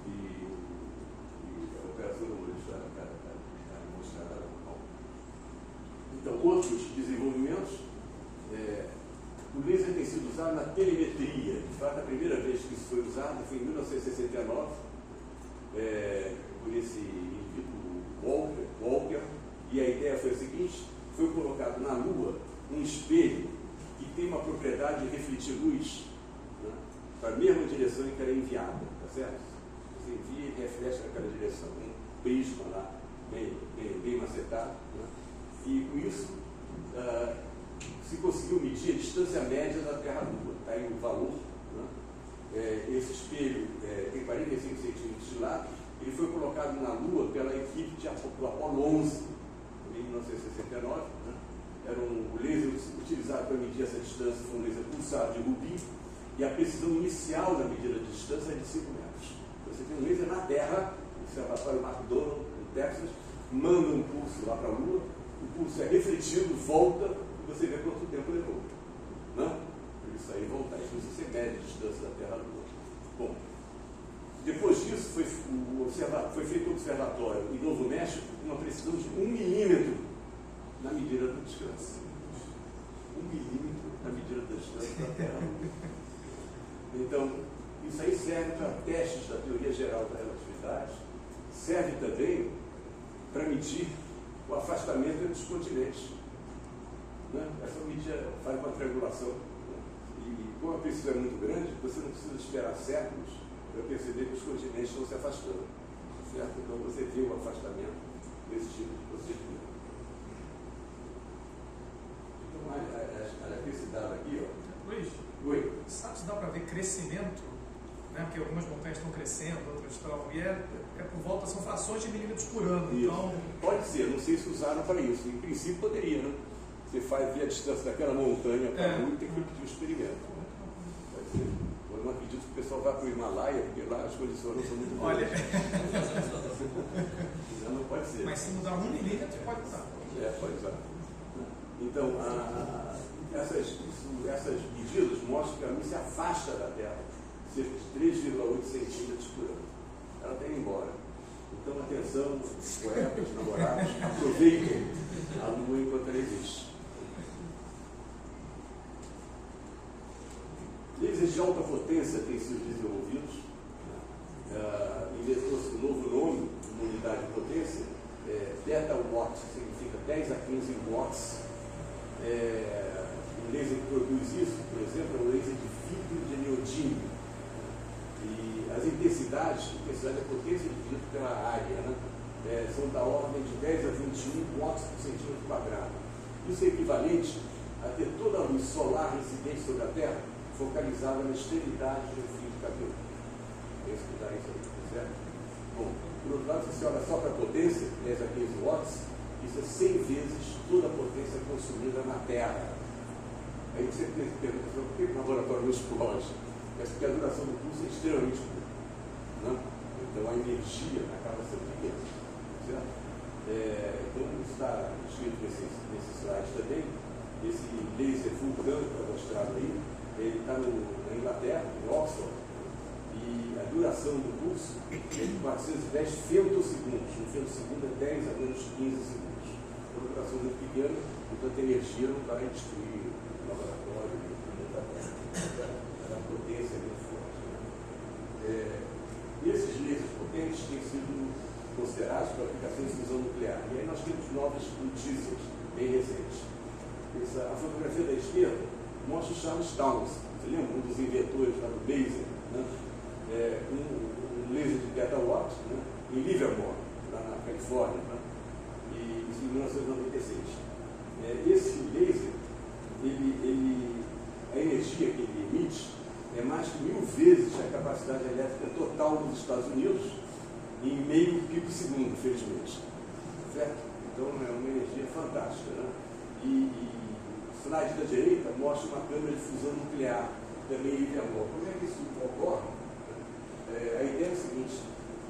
E a operação do olho está mostrada lá. Então, outros desenvolvimentos, o laser tem sido usado na telemetria. De fato, a primeira vez que isso foi usado foi em 1969, por esse indivíduo Walker, e a ideia foi a seguinte: foi colocado na Lua um espelho que tem uma propriedade de refletir luz, né, para a mesma direção em que ela é enviada, tá certo? Você envia e reflete naquela direção, um prisma lá, bem macetado, né? E com isso se conseguiu medir a distância média da Terra-Lua, está aí o valor, né? Esse espelho tem 45 centímetros de lado, ele foi colocado na Lua pela equipe do Apollo 11, em 1969, né? O laser utilizado para medir essa distância foi um laser pulsado de rubi, e a precisão inicial da medida de distância é de 5 metros. Você tem um laser na Terra, o observatório McDonald, no Texas, manda um pulso lá para a Lua, o pulso é refletido, volta, e você vê quanto tempo levou. Né? Por isso aí voltar, isso você mede a distância da Terra à Lua. Bom, depois disso foi feito um observatório em Novo México com uma precisão de 1 milímetro na medida da distância. 1 milímetro na medida da distância da Terra. Então, isso aí serve para testes da teoria geral da relatividade, serve também para medir o afastamento entre os continentes. Né? Essa medida faz uma triangulação. Né? E como a precisão é muito grande, você não precisa esperar séculos para perceber que os continentes estão se afastando. Certo? Então você vê o afastamento desse tipo de procedimento. Então, olha esse dado aqui, ó. Luiz, Oi. sabe se dá para ver crescimento? Né? Porque algumas montanhas estão crescendo, outras estão. E é por volta, são frações de milímetros por ano. Isso. Então... Pode ser, não sei se usaram para isso. Em princípio poderia, né? Você faz via a distância daquela montanha para a Lua e tem que repetir o experimento. Pode ser. Eu não acredito que o pessoal vá para o Himalaia, porque lá as condições não são muito boas. Olha. Não pode ser. Mas se mudar 1 milímetro, pode usar. Pode usar. Então, essas medidas mostram que a Lua se afasta da Terra cerca de 3,8 centímetros por ano. Ela está indo embora. Então, atenção, poetas, namorados, aproveitem a Lua enquanto ela existe. Lasers de alta potência têm sido desenvolvidos. Inventou-se um novo nome, uma unidade de potência, Beta Watt, significa 10 a 15 watts. O laser que produz isso, por exemplo, é um laser de vidro de neodímio. E as intensidades é a potência dividida pela área, né? São da ordem de 10 a 21 watts por centímetro quadrado. Isso é equivalente a ter toda a luz solar incidente sobre a Terra focalizada na extremidade do fio de cabelo. É isso que dá isso aí, certo? Bom, por outro lado, se você olha só para a potência, 10 a 15 watts, isso é 100 vezes toda a potência consumida na Terra. Aí você pergunta, por que o laboratório não explode? É porque a duração do pulso é extremamente curta. Né? Então a energia acaba sendo pequena. Certo? Então isso está escrito nesse slide também. Esse laser vulcânico mostrado aí, ele está na Inglaterra, em Oxford, e a duração do pulso é de 410 femtosegundos. Um femtosegundo é 10 a menos 15 segundos. É uma duração muito pequena, portanto a energia não vai destruir o laboratório. da potência muito forte. E esses lasers potentes têm sido considerados para aplicações de fusão nuclear. E aí nós temos novas notícias bem recentes. A fotografia da esquerda mostra o Charles Towns, você lembra? Um dos inventores lá do laser, né? Um laser de beta-watt, né? Em Livermore, lá na Califórnia, né? E isso em 1996. Esse laser, a energia que ele emite é mais que 1000 vezes a capacidade elétrica total dos Estados Unidos em meio pico-segundo, felizmente. Certo? Então é uma energia fantástica. Né? E o slide da direita mostra uma câmara de fusão nuclear, também em Livermore. Como é que isso ocorre? A ideia é a seguinte: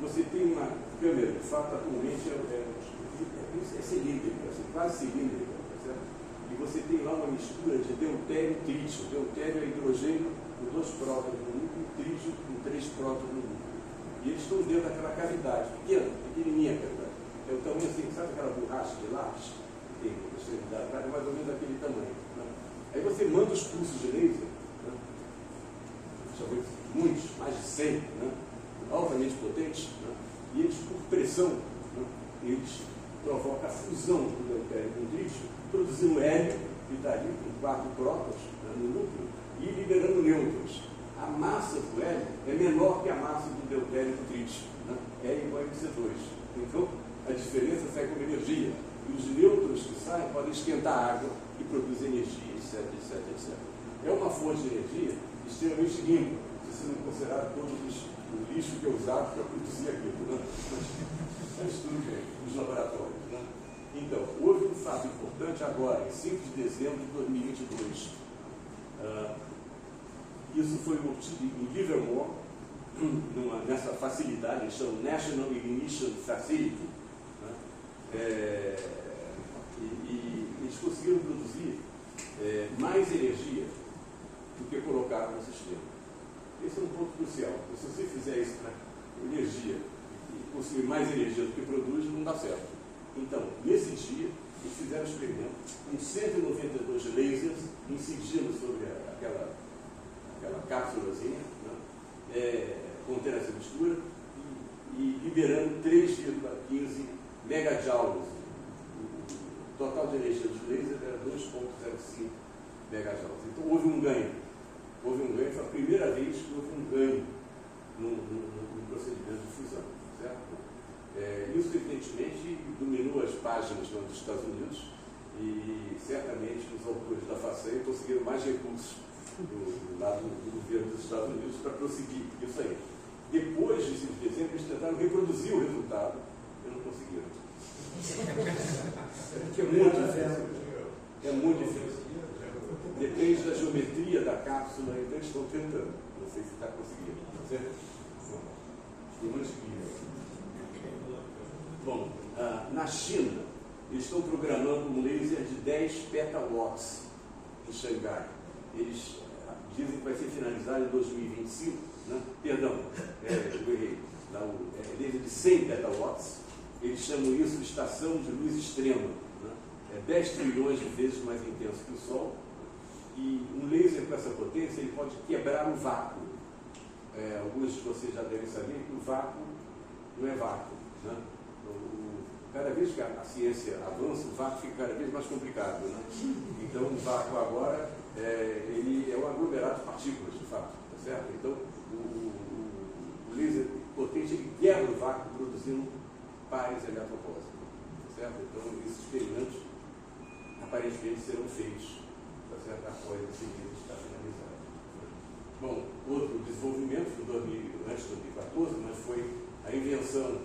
você tem uma câmera, de fato, atualmente é cilíndrica, quase cilíndrica, tá certo? E você tem lá uma mistura de deutério e trítio. Deutério é hidrogênio com 2 prótons no núcleo, e trítio com 3 prótons no núcleo. E eles estão dentro daquela cavidade, pequenininha a cavidade. É o tamanho assim, sabe aquela borracha de lápis que tem na extremidade? É mais ou menos daquele tamanho. Né? Aí você manda os pulsos de laser, né? Muitos, mais de 100, né? Altamente potentes, né? E eles, por pressão, né? Eles provocam a fusão do deutério com o trítio, produzindo hélio, que está ali com 4 prótons, né, no núcleo, e liberando nêutrons. A massa do hélio é menor que a massa do deutério e do trítio, né? É igual a MC2. Então, a diferença sai como energia. E os nêutrons que saem podem esquentar a água e produzir energia, etc, etc, etc. É uma fonte de energia extremamente limpa, se você não considerar todo o lixo que é usado para produzir aquilo. Né? É estudo nos laboratórios. Né? Então, houve um fato importante agora, em 5 de dezembro de 2022. Isso foi obtido em Livermore, nessa facilidade, eles chamam National Ignition Facility. Né? E eles conseguiram produzir mais energia do que colocaram no sistema. Esse é um ponto crucial. Se você fizer isso para energia e consumir mais energia do que produz, não dá certo. Então, nesse dia, eles fizeram um experimento com 192 lasers incidindo sobre aquela cápsulazinha, né? Contendo essa mistura e liberando 3,15 megajoules. O total de energia dos lasers era 2,05 megajoules. Então houve um ganho. Foi a primeira vez que houve um ganho no procedimento de fusão. Certo? Isso, evidentemente, dominou as páginas dos Estados Unidos e certamente os autores da façanha conseguiram mais recursos do lado do governo dos Estados Unidos para prosseguir isso aí. Depois de 5 de dezembro, eles tentaram reproduzir o resultado e não conseguiram. Porque é muito difícil. É muito difícil. Depende da geometria da cápsula, então eles estão tentando. Não sei se está conseguindo. Certo? Bom, na China, eles estão programando um laser de 10 petawatts em Xangai. Eles dizem que vai ser finalizado em 2025, né? Perdão, eu errei. Laser de 100 petawatts. Eles chamam isso de estação de luz extrema. Né? É 10 trilhões de vezes mais intenso que o Sol. E um laser com essa potência ele pode quebrar o vácuo. Alguns de vocês já devem saber que o vácuo não é vácuo. Né? Cada vez que a ciência avança, o vácuo fica cada vez mais complicado. Né? Então, o vácuo agora ele é um aglomerado de partículas, de fato. Tá certo? Então, o laser potente ele quebra o vácuo produzindo pares eletropostos. Tá certo? Então, esses experimentos aparentemente serão feitos. Tá certo? Após esse livro estar finalizado. Bom, outro desenvolvimento antes de 2014, mas foi a invenção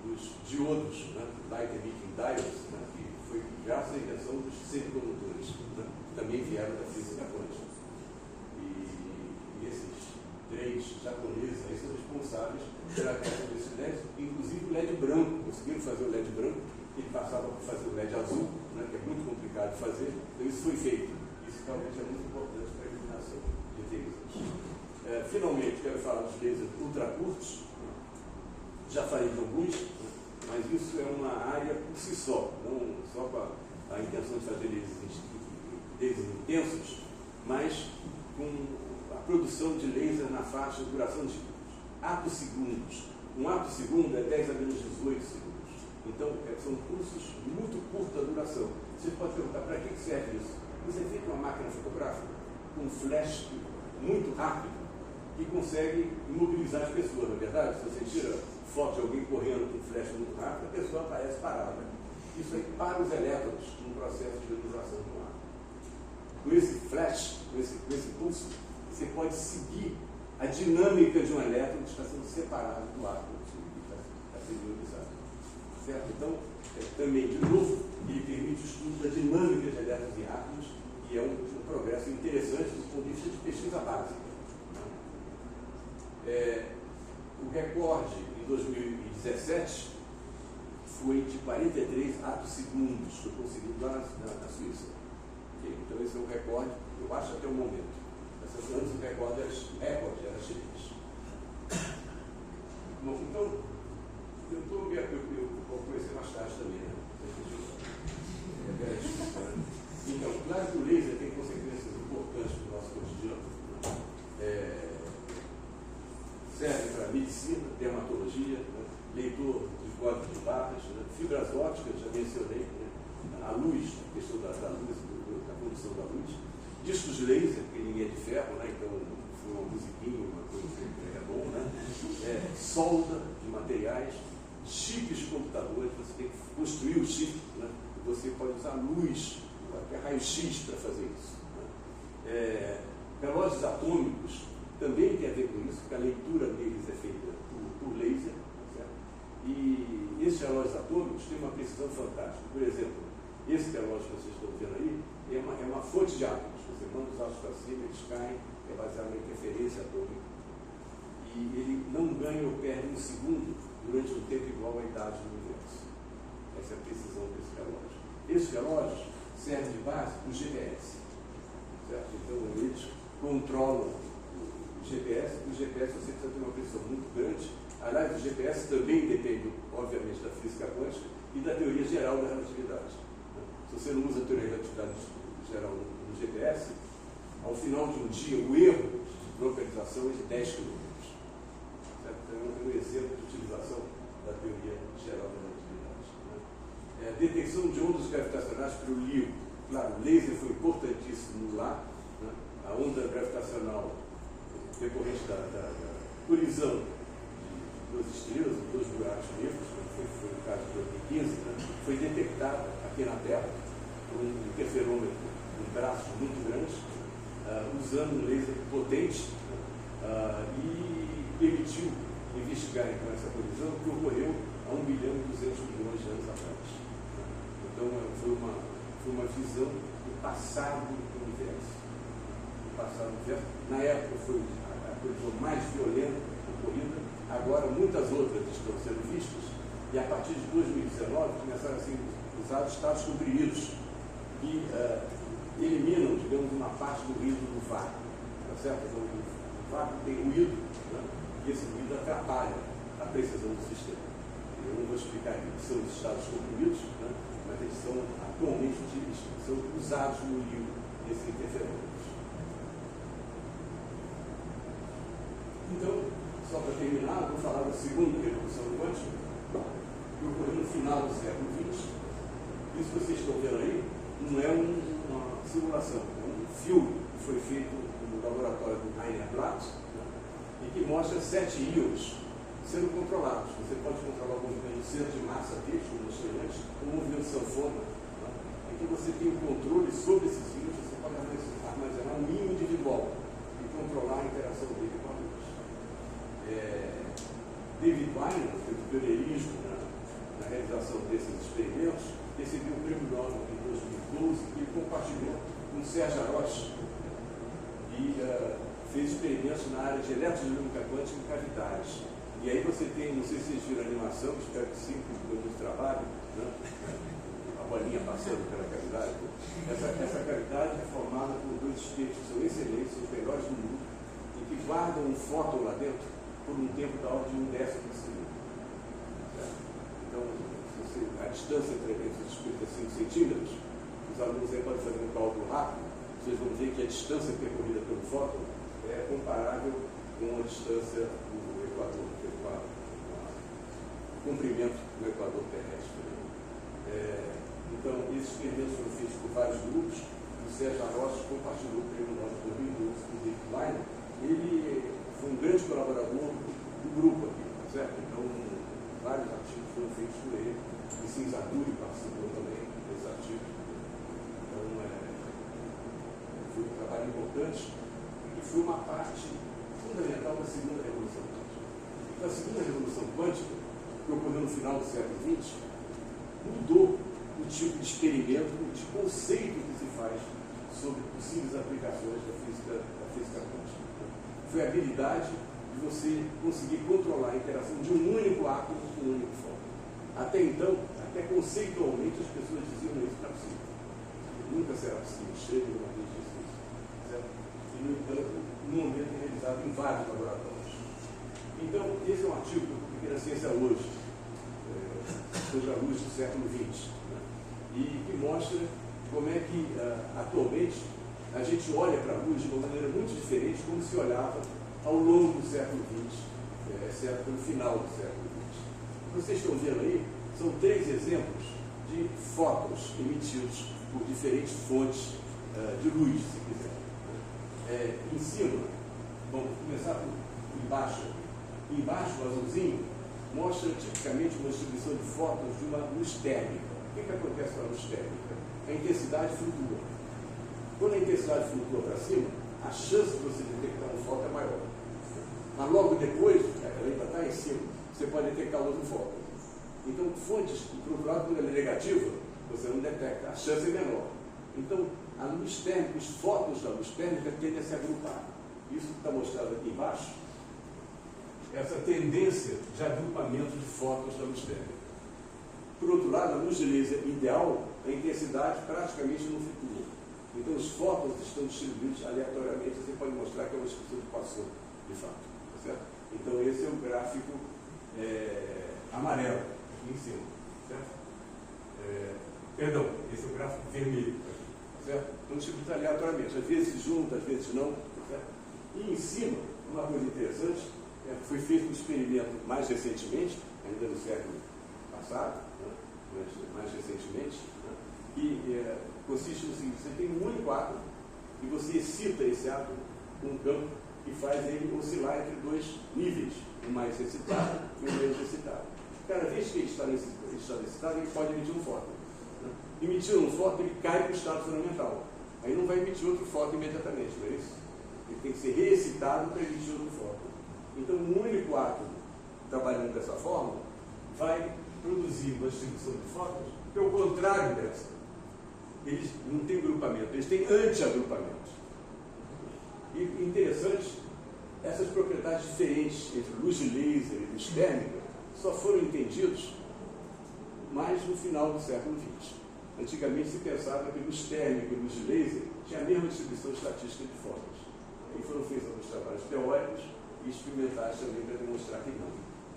dos diodos, né? Light emitting diodes, né? Que foi graças à invenção dos semicondutores, né? Que também vieram da física quântica. E esses 3 japoneses aí são responsáveis pela criação desses LEDs, inclusive o LED branco. Conseguiram fazer o LED branco, ele passava por fazer o LED azul, né? Que é muito complicado de fazer, então isso foi feito. Isso realmente é muito importante para a iluminação de veículos. Finalmente, quero falar dos lasers ultracurtos. Já falei de alguns, mas isso é uma área por si só, não só com a intenção de fazer lasers intensos, mas com a produção de laser na faixa de duração de atos segundos. Um ato segundo é 10 a menos 18 segundos. Então, são pulsos de muito curta duração. Você pode perguntar, para que serve isso? Isso é feito uma máquina fotográfica com um flash muito rápido que consegue imobilizar as pessoas, não é verdade? Se você tira foto de alguém correndo com um flash muito rápido, a pessoa aparece parada. Isso aí para os elétrons no processo de ionização do ar. Com esse flash, com esse pulso, você pode seguir a dinâmica de um elétron que está sendo separado do átomo que está sendo ionizado. Certo? Então, também, de novo, ele permite o estudo da dinâmica de elétrons e átomos, e é um progresso interessante do ponto de vista de pesquisa básica. O recorde em 2017 foi de 43 atos segundos, foi conseguido lá na Suíça. Okay? Então, esse é o recorde, eu acho, até o momento. Essas anos o recorde era chinês. Bom, então, eu vou conhecer mais tarde também, né? Então, claro que o laser tem consequências importantes para o nosso cotidiano. Serve para medicina, dermatologia, né? Leitor de código de barras, né? Fibras ópticas, já mencionei, né? A luz, a questão da luz, da condução da luz. Discos de laser, que ninguém é de ferro, né? Então foi uma musiquinha, uma coisa que é bom, né? Solda de materiais, chips de computadores, você tem que construir o chip, né? Você pode usar luz, até raio-x para fazer isso. Né? Relógios atômicos também tem a ver com isso, porque a leitura deles é feita por laser. Certo? E esses relógios atômicos têm uma precisão fantástica. Por exemplo, esse relógio que vocês estão vendo aí é uma fonte de átomos. Você manda os átomos para cima, eles caem, é baseado na interferência atômica. E ele não ganha ou perde um segundo durante um tempo igual à idade do universo. Essa é a precisão desse relógio. Esses relógios servem de base para o GPS. Certo? Então, eles controlam o GPS. O GPS você precisa ter uma precisão muito grande. Aliás, o GPS também depende, obviamente, da física quântica e da teoria geral da relatividade. Se você não usa a teoria da relatividade geral no GPS, ao final de um dia, o erro de localização é de 10 km. Certo? Então, é um exemplo de utilização da teoria geral da relatividade. Né? A detecção de ondas gravitacionais pelo LIGO. Claro, o laser foi importantíssimo lá. Né? A onda gravitacional decorrente da colisão de duas estrelas, de dois buracos negros, foi o caso de 2015, né? Foi detectada aqui na Terra por um interferômetro, um braço muito grande, usando um laser potente, e permitiu investigar então essa colisão que ocorreu há 1 bilhão e 200 milhões de anos atrás. Então foi uma visão do passado do universo. Na época foi a colisão mais violenta ocorrida, agora muitas outras estão sendo vistas, e a partir de 2019 começaram a ser usados estados comprimidos que eliminam, digamos, uma parte do ruído do vácuo. Tá certo? Então, o vácuo tem ruído, né? E esse ruído atrapalha a precisão do sistema. Eu não vou explicar aqui que são os estados comprimidos, né? Mas eles são atualmente são usados no LIGO desses interferômetros. Então, só para terminar, vou falar da segunda revolução quântica, que ocorreu no final do século XX. Isso que vocês estão vendo aí não é uma simulação, é um filme que foi feito no laboratório do Rainer Blatt, né, e que mostra 7 íons sendo controlados. Você pode controlar o movimento do centro de massa deles, como mostrei antes, o movimento sanfona. Né, então você tem o controle sobre esses íons, você pode armazenar um íon individual e controlar a interação dele com a luz. David Weiner, que foi pioneirismo na realização desses experimentos, recebeu o prêmio Nobel em 2012 e compartilhou com Sérgio Haroche e fez experimentos na área de eletrodinâmica quântica e cavidades. E aí você tem, não sei se vocês viram a animação, espero que sim, porque deu muito trabalho, né? A bolinha passando pela cavidade. Essa cavidade é formada por 2 espelhos que são excelentes, os melhores do mundo, e que guardam um fóton lá dentro por um tempo da ordem de 1/10 de segundo. Então, a distância entre esses 55 centímetros, os alunos aí podem fazer um cálculo rápido, vocês vão ver que a distância percorrida pelo fóton é é comparável com a distância do Equador, o comprimento do Equador terrestre. Então, esses experimentos foram feitos por vários grupos. O Sérgio Arrocha compartilhou o prêmio Nobel de 2012 com o David Klein. Ele foi um grande colaborador do grupo aqui, tá certo? Então, vários artigos foram feitos por ele. E Cinzaduri participou também desse artigo. Então, foi um trabalho importante e foi uma parte fundamental da segunda revolução quântica. Então, a segunda revolução quântica, que ocorreu no final do século XX, mudou o tipo de experimento, de conceito que se faz sobre possíveis aplicações da física quântica. Foi a habilidade de você conseguir controlar a interação de um único átomo com um único fóton. Até então, até conceitualmente, as pessoas diziam isso não é possível. Nunca será possível. Chega uma vez disso. Certo? E, no entanto, no momento é realizado em vários laboratórios. Então, esse é um artigo do Pequena Ciência Hoje, sobre a luz do século XX, né? E que mostra como é que, atualmente, a gente olha para a luz de uma maneira muito diferente como se olhava ao longo do século XX, exceto pelo final do século XX. O que vocês estão vendo aí são 3 exemplos de fótons emitidos por diferentes fontes de luz, se quiser. Em cima, vamos começar por embaixo. Embaixo, o azulzinho, mostra tipicamente uma distribuição de fótons de uma luz térmica. O que acontece com a luz térmica? A intensidade flutua. Quando a intensidade flutua para cima, a chance de você detectar um fóton é maior. Mas logo depois, ela ainda está em cima, você pode detectar outro fóton. Então, fontes, por outro lado, quando ela é negativa, você não detecta, a chance é menor. Então, a luz térmica, os fótons da luz térmica tendem a se agrupar. Isso que está mostrado aqui embaixo, essa tendência de agrupamento de fótons da luz térmica. Por outro lado, a luz de laser ideal, a intensidade praticamente não flutua. Então, os fótons estão distribuídos aleatoriamente. Você pode mostrar que é uma distribuição de Poisson, de fato. Tá certo? Então, esse é o gráfico amarelo, aqui em cima. Certo? Perdão, esse é o gráfico vermelho. Tá certo? Então, distribuídos aleatoriamente. Às vezes junto, às vezes não. Tá certo? E em cima, uma coisa interessante, foi feito um experimento mais recentemente, ainda no século passado, né, mais recentemente, né, que consiste no seguinte: você tem um único átomo e você excita esse átomo com um campo que faz ele oscilar entre 2 níveis, um mais excitado e um menos excitado. Cada vez que ele está nesse estado excitado, ele pode emitir um fóton. Né? Emitindo um fóton, ele cai para o estado fundamental. Aí não vai emitir outro fóton imediatamente, não é isso? Ele tem que ser reexcitado para emitir outro fóton. Então, um único átomo, trabalhando dessa forma, vai produzir uma distribuição de fótons que é o contrário dessa. Eles não têm grupamento, eles têm anti-agrupamento. E interessante, essas propriedades diferentes entre luz de laser e luz térmica só foram entendidos mais no final do século XX. Antigamente se pensava que luz térmica e luz de laser tinham a mesma distribuição estatística de fótons. Aí foram feitos alguns trabalhos teóricos e experimentais também para demonstrar que não.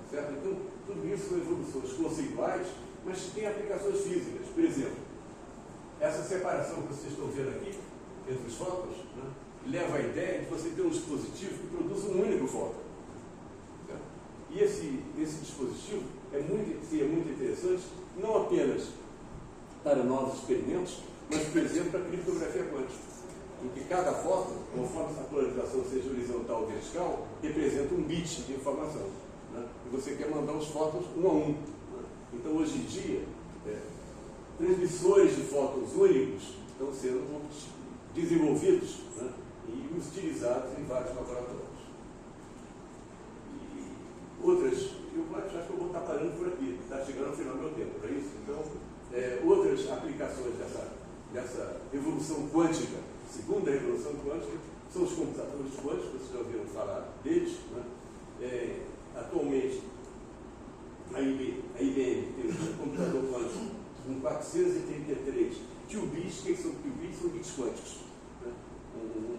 Certo? Então, tudo isso são evoluções conceituais, mas que têm aplicações físicas. Por exemplo, essa separação que vocês estão vendo aqui, entre os fótons, né, leva à ideia de você ter um dispositivo que produz um único fóton. Certo? E esse dispositivo seria muito interessante, não apenas para novos experimentos, mas, por exemplo, para a criptografia quântica. Em que cada fóton, conforme essa polarização seja horizontal ou vertical, representa um bit de informação. Né? E você quer mandar os fótons um a um. Né? Então, hoje em dia, transmissores de fótons únicos estão sendo desenvolvidos, né, e utilizados em vários laboratórios. E outras, eu acho que eu vou estar parando por aqui, está chegando ao final do meu tempo, não é isso? Então, outras aplicações dessa evolução quântica, segunda revolução quântica, são os computadores quânticos, vocês já ouviram falar deles, né? Atualmente, a IBM tem um computador quântico com 433 qubits. O que são qubits? São bits quânticos. Né?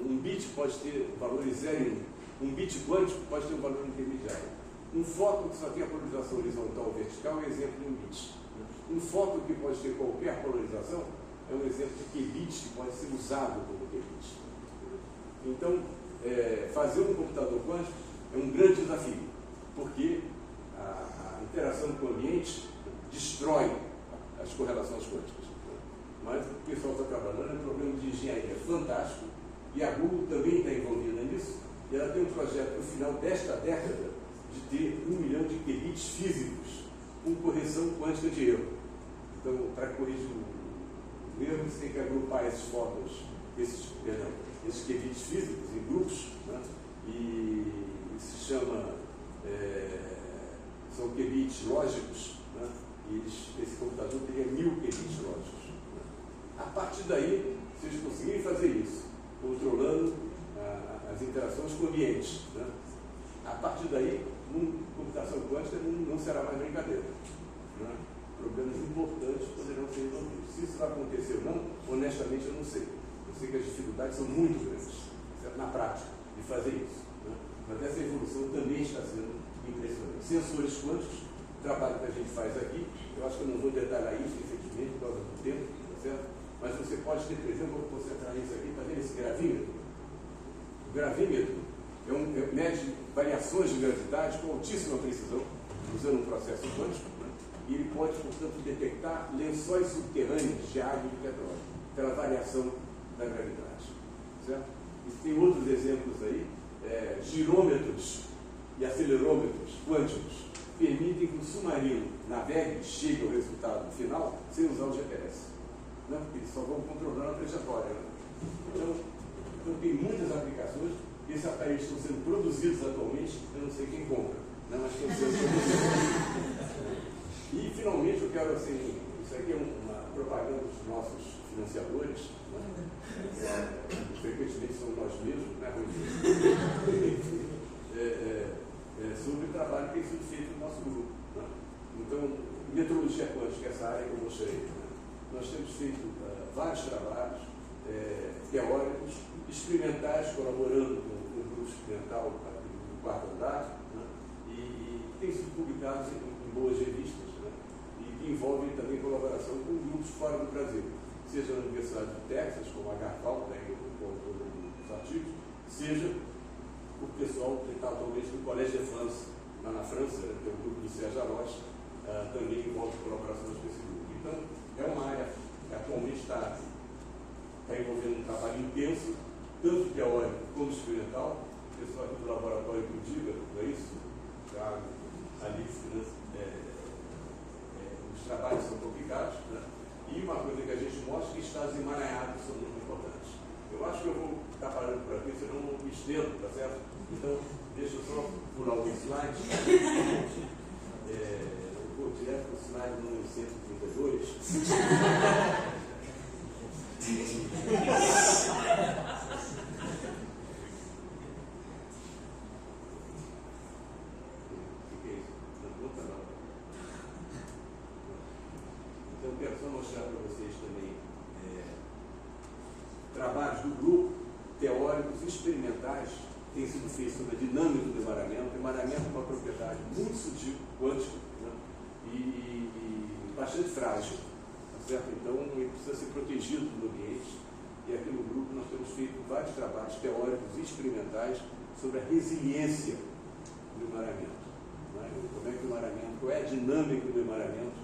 Um bit pode ter valores 0 e 1. Um bit quântico pode ter um valor intermediário. Um fóton que só tem a polarização horizontal ou vertical é exemplo de um bit. Um fóton que pode ter qualquer polarização é um exemplo de qubit que pode ser usado como qubit. Então, fazer um computador quântico é um grande desafio, porque a interação com o ambiente destrói as correlações quânticas. Mas o que o pessoal está trabalhando é um problema de engenharia fantástico, e a Google também está envolvida nisso, e ela tem um projeto no final desta década de ter 1 milhão de qubits físicos com correção quântica de erro. Então, para corrigir o erro, você tem que agrupar esses fótons, esses qubits físicos em grupos, né? E se chama, são qubits lógicos, né? E esse computador teria 1000 qubits lógicos. Né? A partir daí, se eles conseguirem fazer isso, controlando as interações com o ambiente, né? A partir daí, computação quântica não será mais brincadeira. Né? Problemas importantes poderão ser resolvidos. Se isso vai acontecer ou não, honestamente eu não sei. Eu sei que as dificuldades são muito grandes, certo? Na prática, de fazer isso. Né? Mas essa evolução também está sendo impressionante. Sensores quânticos, o trabalho que a gente faz aqui, eu acho que eu não vou detalhar isso, infelizmente, por causa do tempo, tá certo? Mas você pode ter, por exemplo, vou concentrar isso aqui, está vendo esse gravímetro? O gravímetro mede variações de gravidade com altíssima precisão, usando um processo quântico, né? E ele pode, portanto, detectar lençóis subterrâneos de água e de petróleo, pela variação da gravidade. Certo? E tem outros exemplos aí, girômetros e acelerômetros quânticos permitem que o submarino navegue e chegue ao resultado final sem usar o GPS. Né? Porque eles só vão controlando a trajetória. Né? Então tem muitas aplicações. Esses aparelhos estão sendo produzidos atualmente, eu não sei quem compra, né? Mas estão sendo produzidos. E, finalmente, eu quero, assim, isso aqui é uma propaganda dos nossos financiadores, né? Frequentemente são nós mesmos, né? Sobre o trabalho que tem sido feito no nosso grupo. Né? Então, metrologia quântica, essa área que eu mostrei, né? Nós temos feito vários trabalhos teóricos, experimentais, colaborando com o grupo experimental do quarto andar, né? E tem sido publicados em boas revistas, né? E que envolvem também colaboração com grupos fora do Brasil, seja na Universidade do Texas, como a Garfal, tem os artigos, seja o pessoal que está atualmente no Collège de France, lá na França, né? Que é o grupo do Sérgio Aroche, também envolve colaborações com esse grupo. Então, é uma área que atualmente está envolvendo um trabalho intenso, tanto teórico como experimental. O pessoal aqui do laboratório que o diga, não é isso? Já ali, né? Os trabalhos são complicados, né? E uma coisa que a gente mostra é que estados emaranhados são muito importantes. Eu acho que eu vou estar parando por aqui, senão eu me estendo, tá certo? Então, deixa eu só pular alguns slides. Eu vou direto para o slide número 132. Então, quero só mostrar para vocês também trabalhos do grupo, teóricos, experimentais, que têm sido feitos sobre a dinâmica do emaranhamento. O emaranhamento é uma propriedade muito sutil, quântica, né? E bastante frágil, tá certo? Então, ele precisa ser protegido do ambiente. E aqui no grupo nós temos feito vários trabalhos teóricos e experimentais sobre a resiliência do emaranhamento. Né? Como é que o emaranhamento, qual é a dinâmica do emaranhamento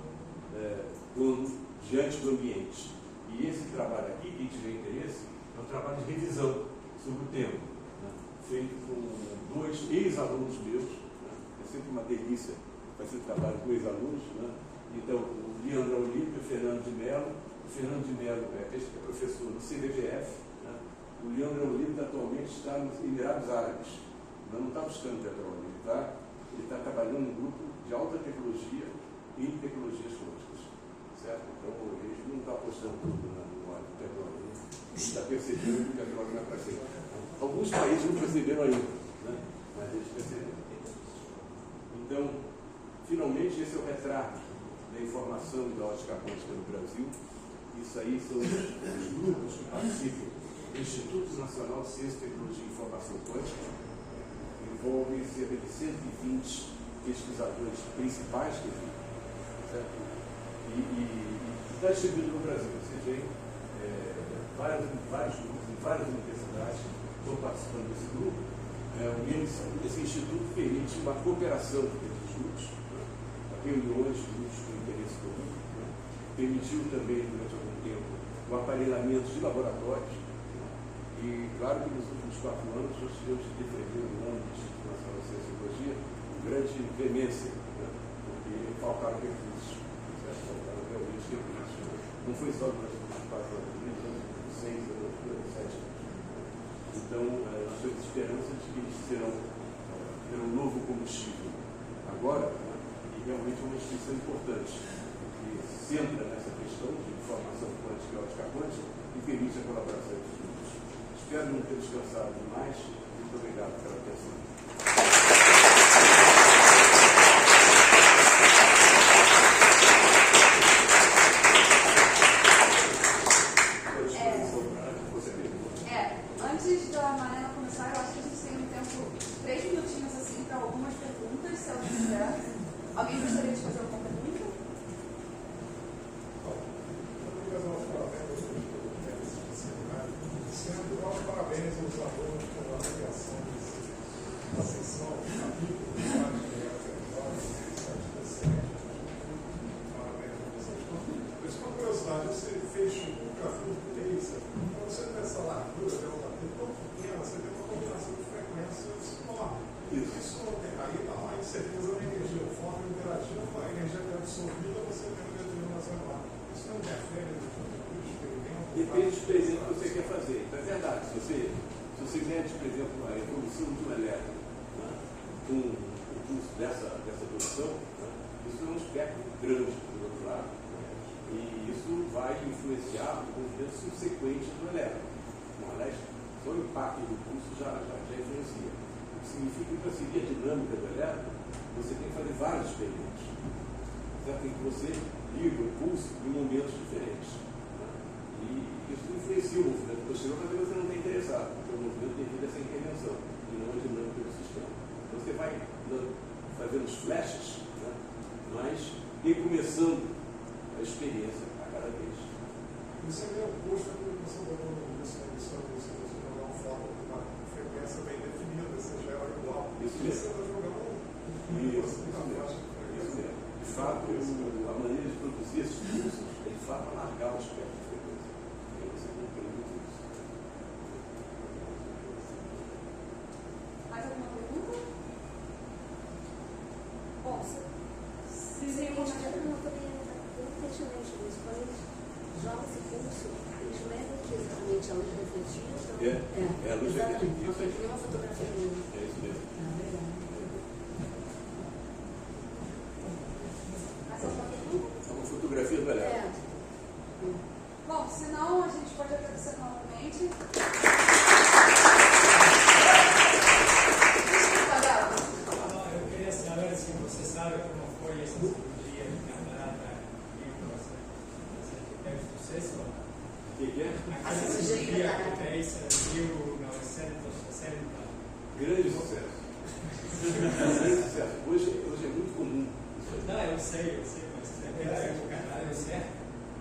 diante do ambiente. E esse trabalho aqui, quem tiver interesse, é um trabalho de revisão sobre o tema, né? Feito com 2 ex-alunos meus, né? É sempre uma delícia fazer trabalho com ex-alunos, né? Então, o Leandro Olímpio e o Fernando de Mello. O Fernando de Mello é professor do CBVF, né? O Leandro Olímpio atualmente está nos Emirados Árabes, não está buscando petróleo, ele está trabalhando num grupo de alta tecnologia e tecnologias quânticas, certo? Então, ele não está apostando tudo no óleo do petróleo, né? Ele está percebendo que o petróleo não é para ser. Alguns países não perceberam ainda, né? Mas eles perceberam. Então, finalmente, esse é o retrato da informação da ótica quântica no Brasil. Isso aí são os grupos que participam do Instituto Nacional de Ciência, Tecnologia e Informação Quântica. Envolvem cerca de 120 pesquisadores principais que vivem, certo? E está distribuído no Brasil. Vocês veem vários grupos em várias universidades estou participando desse grupo, esse instituto permite uma cooperação entre os grupos, né? Reuniões de grupos com interesse comum, né? Permitiu também, durante algum tempo, o aparelhamento de laboratórios, né? E claro que nos últimos 4 anos nós tivemos que defender o nome do Instituto Nacional de Ciência e Tecnologia com grande veemência, né? Porque faltaram recursos, faltaram realmente recursos. Né? Não foi só durante os 4 anos, durante 6 anos, durante 7 anos. Então, nós temos esperança de que eles terão um novo combustível agora, né? E realmente é uma instituição importante, que centra nessa questão de informação quântica e ótica quântica e permite a colaboração entre os grupos. Espero não ter descansado demais. Muito obrigado pela atenção. Antes da Mariana começar, eu acho que a gente tem um tempo, 3 minutinhos assim, para algumas perguntas, se alguém quiser. Alguém gostaria de fazer alguma pergunta? Parabéns aos alunos pela avaliação da sessão do capítulo de parabéns a vocês. Mas uma curiosidade, você fez um capítulo laser, quando você tem essa largura de um capítulo tão pequena, você tem uma combinação de frequências enorme. Isso não tem, aí dá uma incerteza na energia. O foco interativo, a energia que é absorvida, você tem uma determinação enorme. Isso não interfere no experimento? Depende do experimento que você quer fazer. Então é verdade, se você mede, por exemplo, a evolução de um elétron, né, com o curso dessa evolução, né, isso é um espectro grande do outro lado, né, e isso vai influenciar o movimento subsequente do elétron. Bom, aliás, só o impacto do pulso já influencia. O que significa que para seguir a dinâmica do elétron, você tem que fazer vários experimentos. Certo? Em que você liga o pulso em momentos diferentes. E isso influencia o movimento posterior, mas você não está interessado, porque o movimento devido a essa intervenção, e não a dinâmica do sistema. Então você vai fazendo os flashes, né, mas recomeçando a experiência a cada vez. Isso é meio oposto à comunicação da evolução, você jogar um foco com uma frequência bem definida, você já é igual. Isso mesmo. Você está jogando Isso mesmo. De fato, a maneira de produzir esses pulsos é de fato alargar o espectro de frequência. Aí você compreende isso. Mais alguma pergunta? Bom, se Sim, eu não poderia entrar pertinente nisso. Quando eles jogam esse pulso, eles medem aqui exatamente a luz refletida. É a luz refletida. Foi que nem uma fotografia mesmo. É isso mesmo. mais alguma pergunta? É uma fotografia do elétron. Bom, se não, a gente pode agradecer novamente. Eu queria saber se você sabe como foi essa cirurgia de catarata teve sucesso. O que é? Aquela cirurgia que fez em 1960. Grande sucesso. Grande sucesso. Hoje é muito comum. Não, eu sei, mas naquela época deu certo.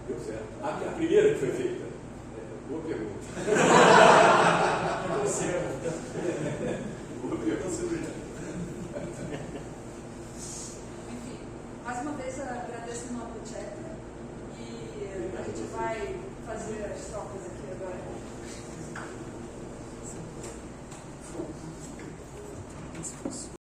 Deu certo. A primeira que foi feita? Boa pergunta. Deu certo. Boa pergunta. Enfim, mais uma vez agradeço o nome do chat e a gente vai fazer as trocas aqui agora.